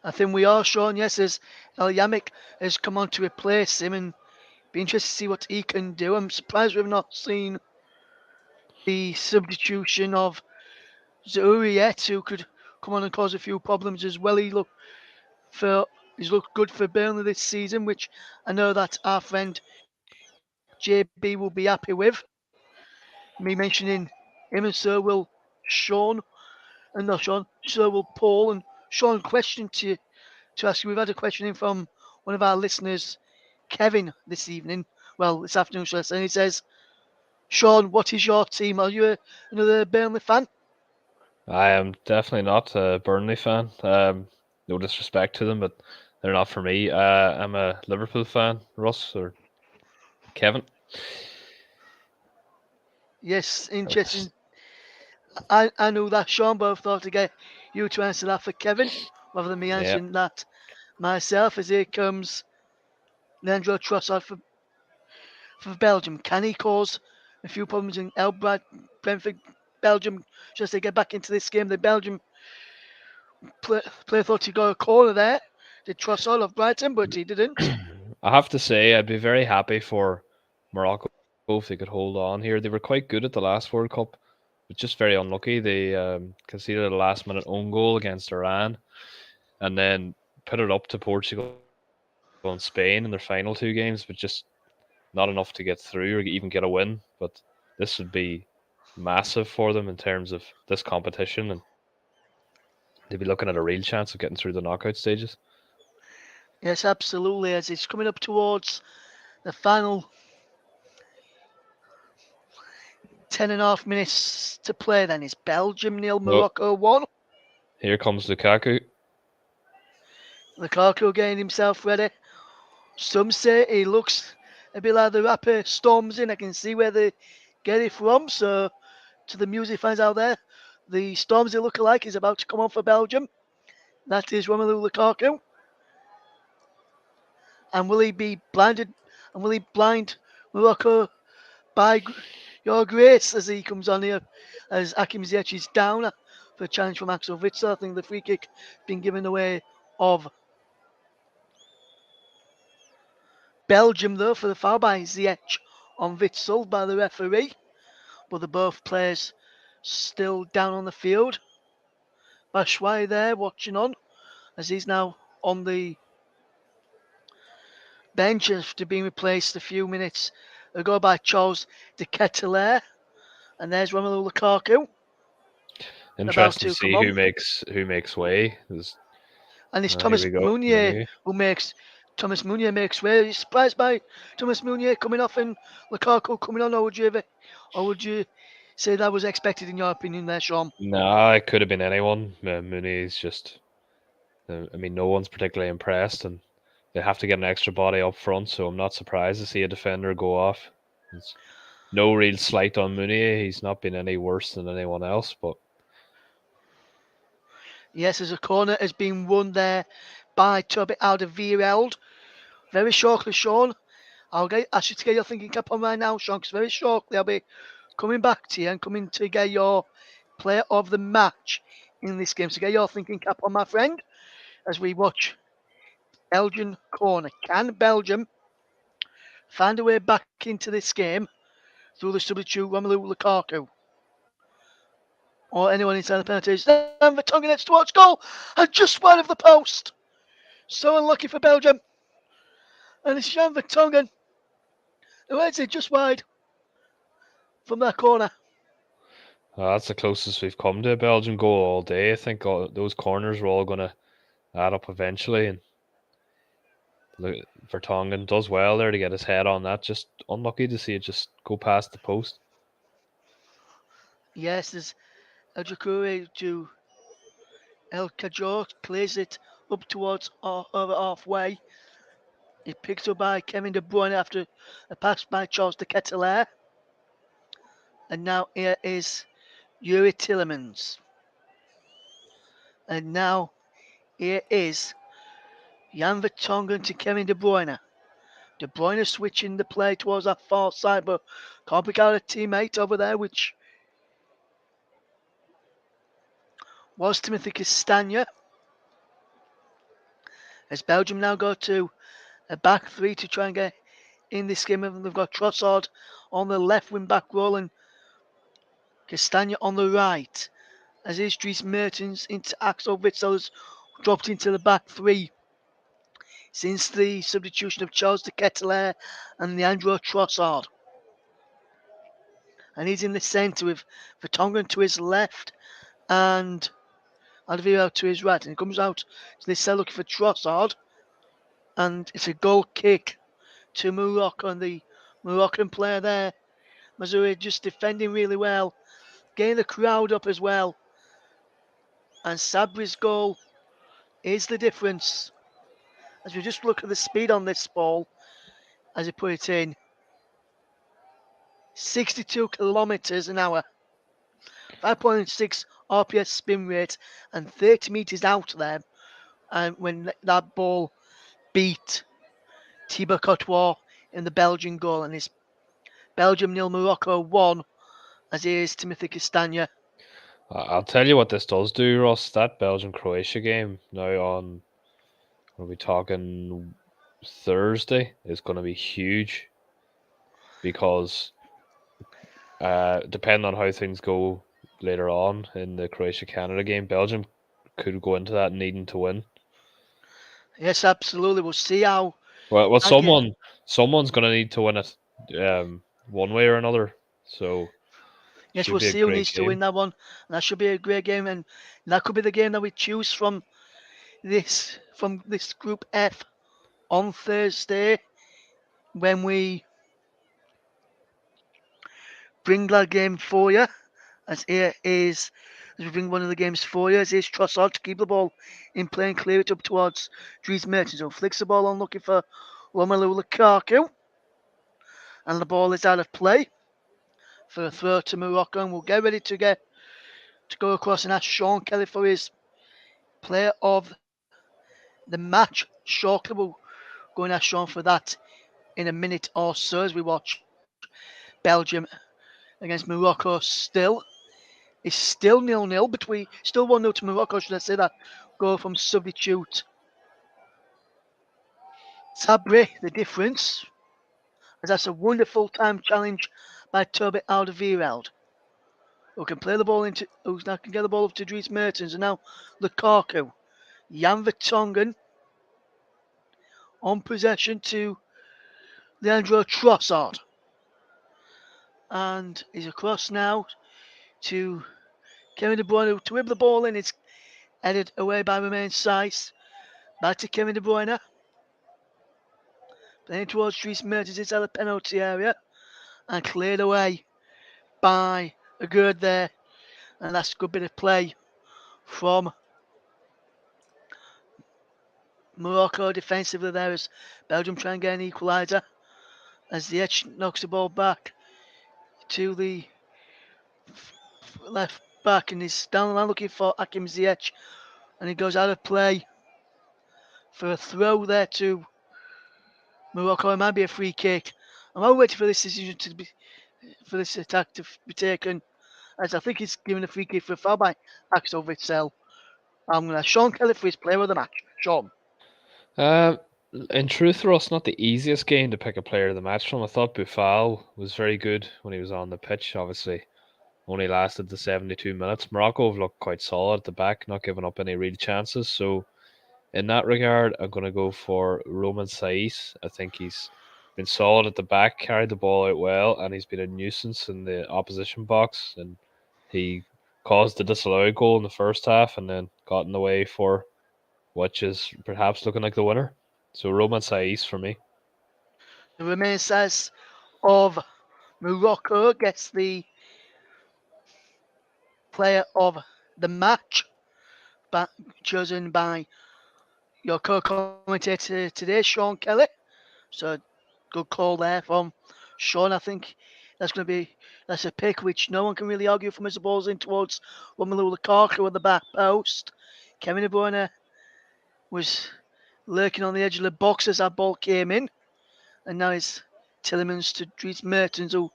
Speaker 1: I think we are, Sean. Yes, as El Yamik has come on to replace him, and be interested to see what he can do. I'm surprised we've not seen the substitution of Zauri yet, who could come on and cause a few problems as well. He's looked good for Burnley this season, which I know that our friend JB will be happy with. Me mentioning him, and so will Sean, and not Sean, so will Paul. And Sean, question to ask you. We've had a question in from one of our listeners, Kevin, this evening. Well, this afternoon, shall I say? And he says, Sean, what is your team? Are you another Burnley fan?
Speaker 2: I am definitely not a Burnley fan. No disrespect to them, but they're not for me. I'm a Liverpool fan, Russ or Kevin.
Speaker 1: Yes, interesting. I knew that, Sean, but I thought to get you to answer that for Kevin, rather than me
Speaker 2: Yeah,
Speaker 1: answering that myself. As here comes Leandro Trossard for Belgium. Can he cause a few problems in Brentford, Belgium, just to get back into this game? The Belgium player thought he got a corner there. Did Trossard of Brighton, but he didn't.
Speaker 2: I have to say I'd be very happy for Morocco if they could hold on here. They were quite good at the last World Cup, but just very unlucky. They conceded a last-minute own goal against Iran, and then put it up to Portugal and Spain in their final two games, but just not enough to get through or even get a win. But this would be massive for them in terms of this competition, and they'd be looking at a real chance of getting through the knockout stages.
Speaker 1: Yes, absolutely. As it's coming up towards the final 10.5 minutes to play, then it's Belgium nil,
Speaker 2: Oh,
Speaker 1: Morocco 1.
Speaker 2: here comes Lukaku.
Speaker 1: Lukaku getting himself ready. Some say he looks a bit like the rapper Stormzy. I can see where they get it from. So, to the music fans out there, the Stormzy lookalike is about to come on for Belgium. That is Romelu Lukaku. And will he be blinded? And will he blind Morocco by your grace as he comes on here? As Hakim Ziyech is down for a challenge from Axel Witsel. I think the free kick being given away of Belgium, though, for the foul by Ziyech on Witsel by the referee. But the both players still down on the field. Bashwai there watching on as he's now on the bench after being replaced a few minutes ago by Charles de Ketelaere. And there's Romelu Lukaku about
Speaker 2: Interesting to
Speaker 1: to come
Speaker 2: see
Speaker 1: on.
Speaker 2: who makes way.
Speaker 1: And it's
Speaker 2: Here
Speaker 1: Thomas
Speaker 2: we go.
Speaker 1: Meunier
Speaker 2: Meunier.
Speaker 1: who makes Thomas Meunier makes way. Are you surprised by Thomas Meunier coming off and Lukaku coming on, or would you say that was expected in your opinion there, Sean?
Speaker 2: Nah, it could have been anyone. Meunier's just. I mean, no one's particularly impressed, and they have to get an extra body up front. So I'm not surprised to see a defender go off. It's no real slight on Meunier. He's not been any worse than anyone else, but
Speaker 1: Yes, as a corner has been won there by Toby Alderweireld. Very shortly, Sean. I should get your thinking cap on right now, Sean, because very shortly I'll be coming back to you and coming to get your player of the match in this game. So get your thinking cap on, my friend, as we watch Belgian corner. Can Belgium find a way back into this game through the substitute Romelu Lukaku? Or anyone inside the penalties? Then Vertonghen heads towards goal and just wide of the post. So unlucky for Belgium. And it's Jan Vertonghen who heads it just wide from that corner.
Speaker 2: that's the closest we've come to a Belgian goal all day. I think those corners were all going to add up eventually, and Vertonghen does well there to get his head on that. Just unlucky to see it just go past the post.
Speaker 1: Yes, there's El Jacoury to El Kajor, plays it up towards over halfway. It picks up by Kevin De Bruyne after a pass by Charles de Ketelaere. And now here is Yuri Tillemans. And now here is Jan Vertonghen to Kevin De Bruyne. De Bruyne switching the play towards that far side, but can't pick out a teammate over there, which was Timothy Castagna. As Belgium now go to a back three to try and get in this game. They've got Trossard on the left wing back role and Castagna on the right. As is Dries Mertens into Axel Witsel has dropped into the back three since the substitution of Charles de Ketelaere and Leandro Trossard. And he's in the centre with Vertonghen to his left and Alderweireld to his right. And he comes out to this cell looking for Trossard. And it's a goal kick to Morocco. And the Moroccan player there, Mazzouri, just defending really well, getting the crowd up as well. And Sabri's goal is the difference. As we just look at the speed on this ball, as he put it in, 62 kilometers an hour, 5.6 RPS spin rate, and 30 meters out there. And when that ball beat Thibaut Courtois in the Belgian goal, and it's Belgium nil, Morocco 1, as is Timothy Castagna.
Speaker 2: I'll tell you what this does do, Ross. That Belgium Croatia game now on, what are we talking, Thursday, is going to be huge because depending on how things go later on in the Croatia Canada game, Belgium could go into that needing to win.
Speaker 1: Yes, absolutely. We'll see how
Speaker 2: Well,
Speaker 1: that game.
Speaker 2: someone's going to need to win it. one way or another. So
Speaker 1: Yes,
Speaker 2: should
Speaker 1: we'll
Speaker 2: be a
Speaker 1: see who
Speaker 2: great
Speaker 1: needs to win
Speaker 2: game.
Speaker 1: that one. And that should be a great game, and that could be the game that we choose from this Group F on Thursday when we bring that game for you. As here is as we bring one of the games for you, as is Trossard to keep the ball in play and clear it up towards Dries Mertens, who flicks the ball on looking for Romelu Lukaku, and the ball is out of play for a throw to Morocco, and we'll get ready to go across and ask Sean Kelly for his player of the match shortly. We'll go and ask Sean for that in a minute or so as we watch Belgium against Morocco it's still 0-0 between still 1-0 to Morocco, should I say that? Goal from substitute Sabri, the difference, as that's a wonderful time challenge by Toby Alderweireld, who can play the ball into who now can get the ball up to Dries Mertens, and now Lukaku. Jan Vertonghen on possession to Leandro Trossard. And he's across now to Kevin De Bruyne to whip the ball in. It's headed away by Romain Saiss. Back to Kevin De Bruyne. Playing towards Dries Mertens inside the penalty area. And cleared away by a good there. And that's a good bit of play from Morocco defensively there as Belgium try and get an equaliser. As the edge knocks the ball back to the left back and he's down the line looking for Hakim Ziyech. And he goes out of play for a throw there to Morocco. It might be a free kick. I'm all waiting for this decision to be for this attack to be taken, as I think he's given a free kick for a foul by Axel Witsel. I'm going to Sean Kelly for his player of the match. Sean.
Speaker 2: Uh, in truth, Ross, not the easiest game to pick a player of the match from. I thought Boufal was very good when he was on the pitch. Obviously, only lasted the 72 minutes. Morocco have looked quite solid at the back, not giving up any real chances. So, in that regard, I'm going to go for Roman Saiz. I think he's been solid at the back, carried the ball out well, and he's been a nuisance in the opposition box. And he caused the disallowed goal in the first half and then got in the way for which is perhaps looking like the winner. So Roman Saiz for me.
Speaker 1: The remains of Morocco gets the player of the match, chosen by your co-commentator today, Sean Kelly. So good call there from Sean. I think that's a pick which no one can really argue from as the ball's in towards Romelu Lukaku at the back post. Kevin De Bruyne was lurking on the edge of the box as that ball came in, and now it's Tillemans to Dries Mertens who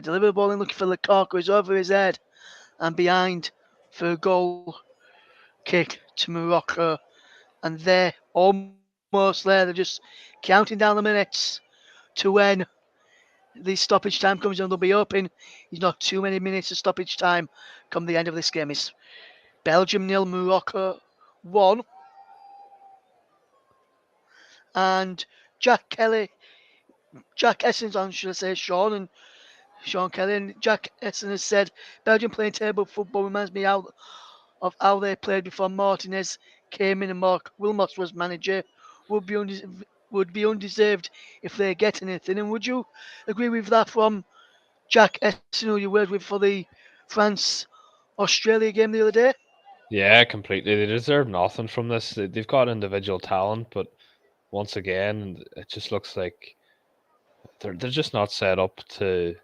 Speaker 1: delivered the ball in looking for Lukaku. He's over his head and behind for a goal kick to Morocco, and they're almost there. They're just counting down the minutes to when the stoppage time comes and they'll be open. There's not too many minutes of stoppage time come the end of this game. It's Belgium 0, Morocco 1. And Jack Kelly, Jack Essence on, should I say, Sean Kelly. And Jack Essence has said, Belgium playing table football reminds me of how they played before Martinez came in and Mark Wilmots was manager. Would be undeserved if they get anything. And would you agree with that from Jack Essen, who you worked with for the France Australia game the other day?
Speaker 2: Yeah, completely. They deserve nothing from this. They've got individual talent, but once again, it just looks like they're just not set up to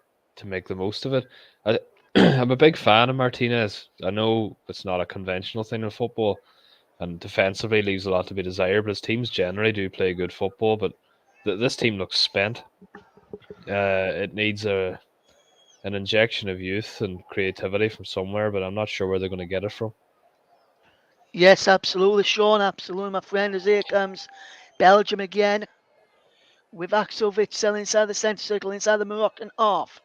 Speaker 2: make the most of it. I, I'm a big fan of Martinez. I know it's not a conventional thing in football, and defensively leaves a lot to be desired. But his teams generally do play good football. But this team looks spent. It needs an injection of youth and creativity from somewhere, but I'm not sure where they're going to get it from.
Speaker 1: Yes, absolutely, Sean. Absolutely, my friend. As here comes Belgium again with Axel Witsel inside the centre circle, inside the Moroccan half.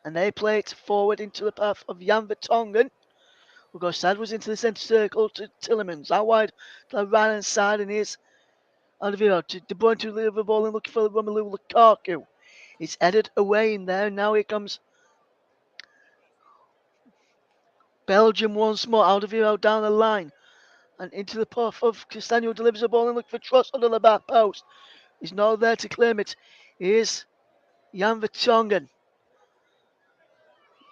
Speaker 1: And they play it forward into the path of Jan Vertonghen, who goes sideways into the centre circle to Tillemans. Out wide to the right hand side, and here's Alderweireld to De Bruyne to deliver the ball and looking for Romelu Lukaku. It's headed away in there. Now here comes Belgium once more. Out of here, out down the line. And into the path of Castagne, delivers the ball and look for Truss under the back post. He's not there to claim it. Here's Jan Vertonghen.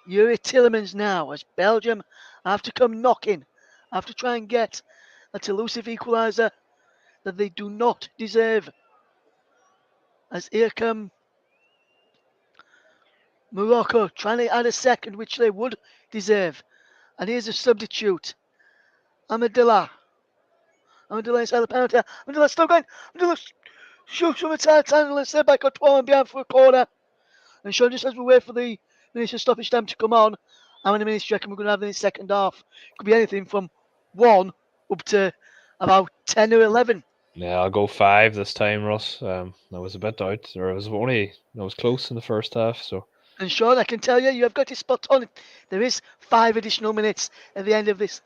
Speaker 1: Yuri Tillemans now as Belgium have to come knocking. Have to try and get that elusive equaliser that they do not deserve. As here come Morocco trying to add a second, which they would deserve. And here's a substitute. Amadillah. Amadillah inside the penalty. Amadillah still going. Amadillah shoots from a tight angle and set back on 12 and behind for a corner. And Sean, just as we wait for the minutes of stoppage time to come on, how many minutes do you reckon we're going to have in the second half? Could be anything from 1 up to about 10 or 11.
Speaker 2: Yeah, I'll go 5 this time, Ross. I was a bit out, or I was close in the first half, so.
Speaker 1: And Sean, I can tell you have got it spot on. There is 5 additional minutes at the end of this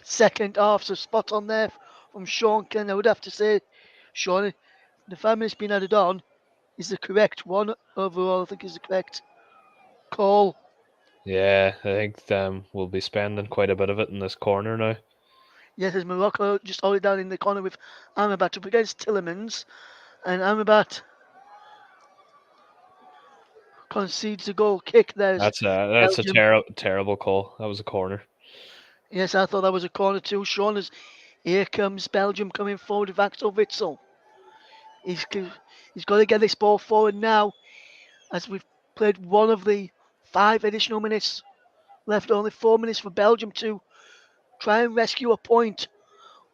Speaker 1: second half, so spot on there from Sean Ken. I would have to say, Sean, the 5 minutes being added on is the correct one overall. I think is the correct call.
Speaker 2: Yeah, I think we'll be spending quite a bit of it in this corner now.
Speaker 1: Yes, as Morocco just hold it down in the corner with Amrabat up against Tillemans, and Amrabat concedes a goal kick there.
Speaker 2: That's a terrible call. That was a corner.
Speaker 1: Yes, I thought that was a corner too. Sean, as here comes Belgium coming forward with Axel Witsel. He's got to get this ball forward now, as we've played one of the 5 additional minutes left. Only 4 minutes for Belgium to try and rescue a point,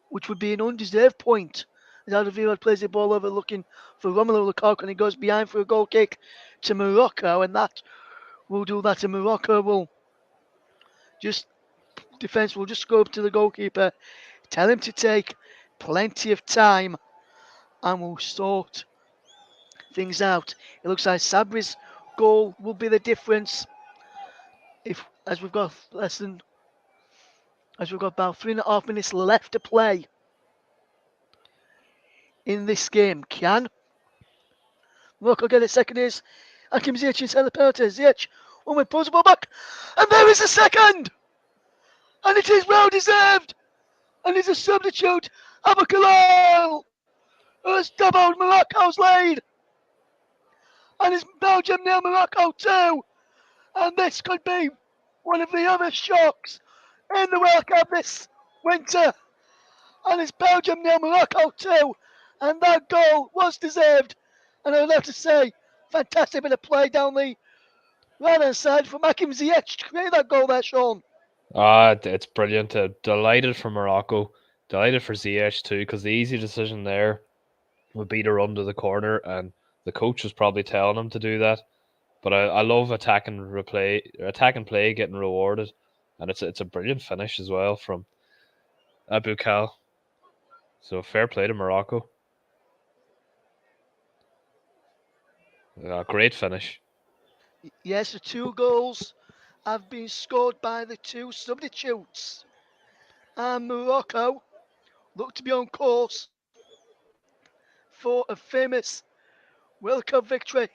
Speaker 1: which would be an undeserved point. As Alderweireld plays the ball over looking for Romelu Lukaku, and he goes behind for a goal kick to Morocco, and that will do that. And Morocco will just defence will just go up to the goalkeeper, tell him to take plenty of time, and we'll sort things out. It looks like Sabri's goal will be the difference. As we've got about 3.5 minutes left to play in this game. Can Morocco get it? Second is Hakim Ziyech inside the penalty. Ziyech, one way, pulls the ball back, and there is a second, and it is well deserved, and it's a substitute, Abu Khalil, who has doubled Morocco's lead, and it's Belgium nil, Morocco 2, and this could be one of the other shocks in the World Cup this winter, and it's Belgium nil, Morocco 2, and that goal was deserved, and I would have to say, fantastic bit of play down the right-hand side from Hakim Ziyech to create that goal there, Sean.
Speaker 2: It's brilliant. Delighted for Morocco. Delighted for Ziyech too, because the easy decision there would be to run to the corner, and the coach was probably telling him to do that. But I love attacking play getting rewarded, and it's a brilliant finish as well from Abu Khal. So fair play to Morocco. Great finish.
Speaker 1: Yes, the 2 goals have been scored by the 2 substitutes, and Morocco look to be on course for a famous World Cup victory.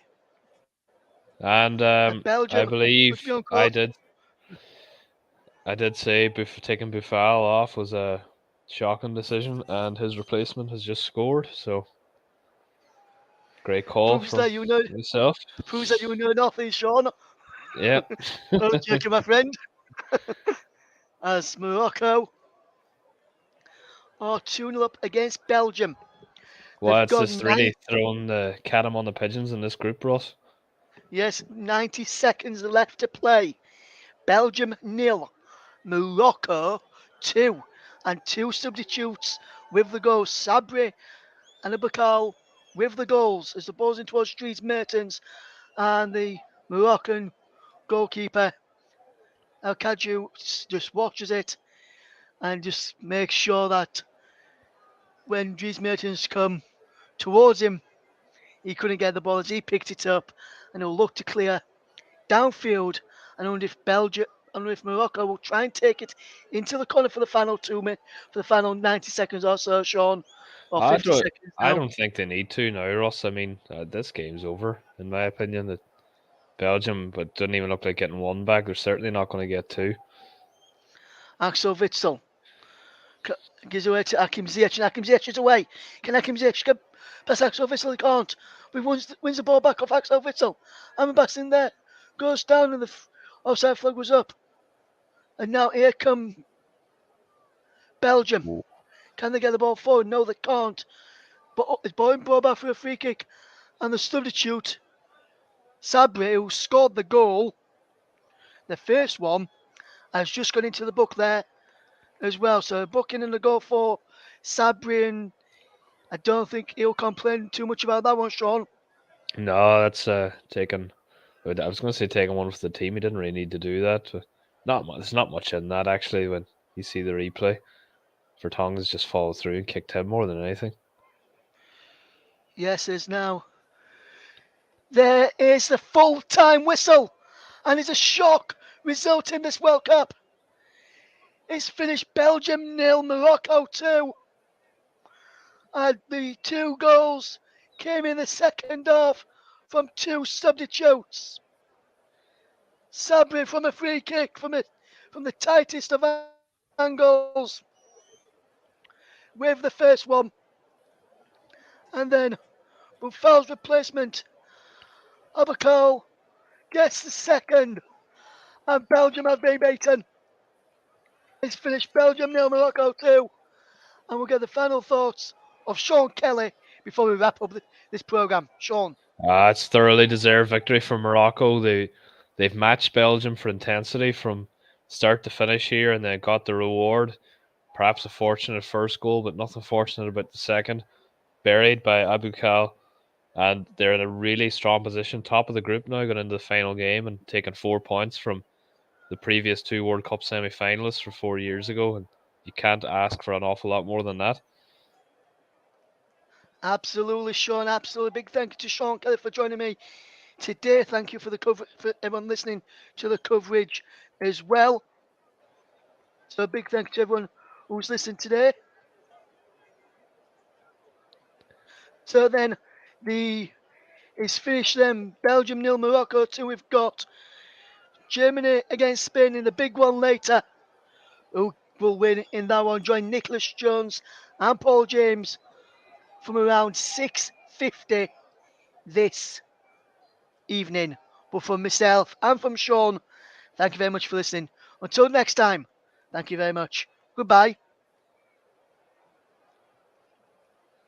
Speaker 2: And
Speaker 1: Belgium
Speaker 2: I believe
Speaker 1: look to be on course.
Speaker 2: I did say taking Boufal off was a shocking decision, and his replacement has just scored. So great call
Speaker 1: Proves
Speaker 2: from
Speaker 1: that you know
Speaker 2: myself.
Speaker 1: nothing, Sean.
Speaker 2: Yeah.
Speaker 1: Oh, Jacob, my friend. As Morocco are 2-0 up against Belgium.
Speaker 2: Well,
Speaker 1: They've
Speaker 2: it's
Speaker 1: got
Speaker 2: just really throwing the cat among the pigeons in this group, Ross.
Speaker 1: Yes, 90 seconds left to play. Belgium 0, Morocco 2, and 2 substitutes with the goals. Sabri and Abakal with the goals as the ball's in towards Dries Mertens, and the Moroccan goalkeeper El Kadju just watches it and just makes sure that when Dries Mertens come towards him, he couldn't get the ball as he picked it up, and he'll look to clear downfield. And I wonder if Morocco will try and take it into the corner for the final 2 minutes, for the final 90 seconds or so, Sean, or 50 seconds
Speaker 2: I
Speaker 1: now.
Speaker 2: don't think they need to now, Ross. I mean, this game's over. in my opinion. That Belgium, but didn't even look like getting one back. They're certainly not going to get two.
Speaker 1: Axel Witsel gives away to Akim Ziyech, and Akim Ziyech is away. Can Akim Ziyech get past Axel Witsel? He can't. But he wins the ball back off Axel Witsel. Amrabat's in there. Goes down, and the offside flag was up. And now here come Belgium. Can they get the ball forward? No, they can't. But it's ball back for a free kick. And the substitute, Sabri, who scored the goal, the first one, has just gone into the book there as well. So booking in the goal for Sabri, and I don't think he'll complain too much about that one, Sean.
Speaker 2: No, that's taking. I was going to say taking one for the team. He didn't really need to do that. But not much. There's not much in that actually. When you see the replay, Vertonghen's just followed through and kicked him more than anything.
Speaker 1: Yes, is now. There is the full-time whistle, and it's a shock result in this World Cup. It's finished Belgium 0, Morocco 2. And the two goals came in the second half from two substitutes. Sabri from a free kick from the tightest of angles with the first one. And then Buffel's replacement, Abakal, gets the second. And Belgium have been beaten. It's finished Belgium 0, Morocco 2. And we'll get the final thoughts of Sean Kelly before we wrap up this programme. Sean.
Speaker 2: It's thoroughly deserved victory for Morocco. They've matched Belgium for intensity from start to finish here, and then got the reward. Perhaps a fortunate first goal, but nothing fortunate about the second. Buried by Abukal, and they're in a really strong position, top of the group now, going into the final game and taking 4 points from the previous two World Cup semi-finalists for 4 years ago, and you can't ask for an awful lot more than that.
Speaker 1: Absolutely, Sean. Absolutely. Big thank you to Sean Kelly for joining me today. Thank you for the cover for everyone listening to the coverage as well. So a big thank you to everyone who's listened today. So then it's finished then. Belgium 0, Morocco 2. We've got Germany against Spain in the big one later. Who will win in that one? Join Nicholas Jones and Paul James from around 6:50 this evening. But from myself and from Sean, thank you very much for listening. Until next time, thank you very much. Goodbye.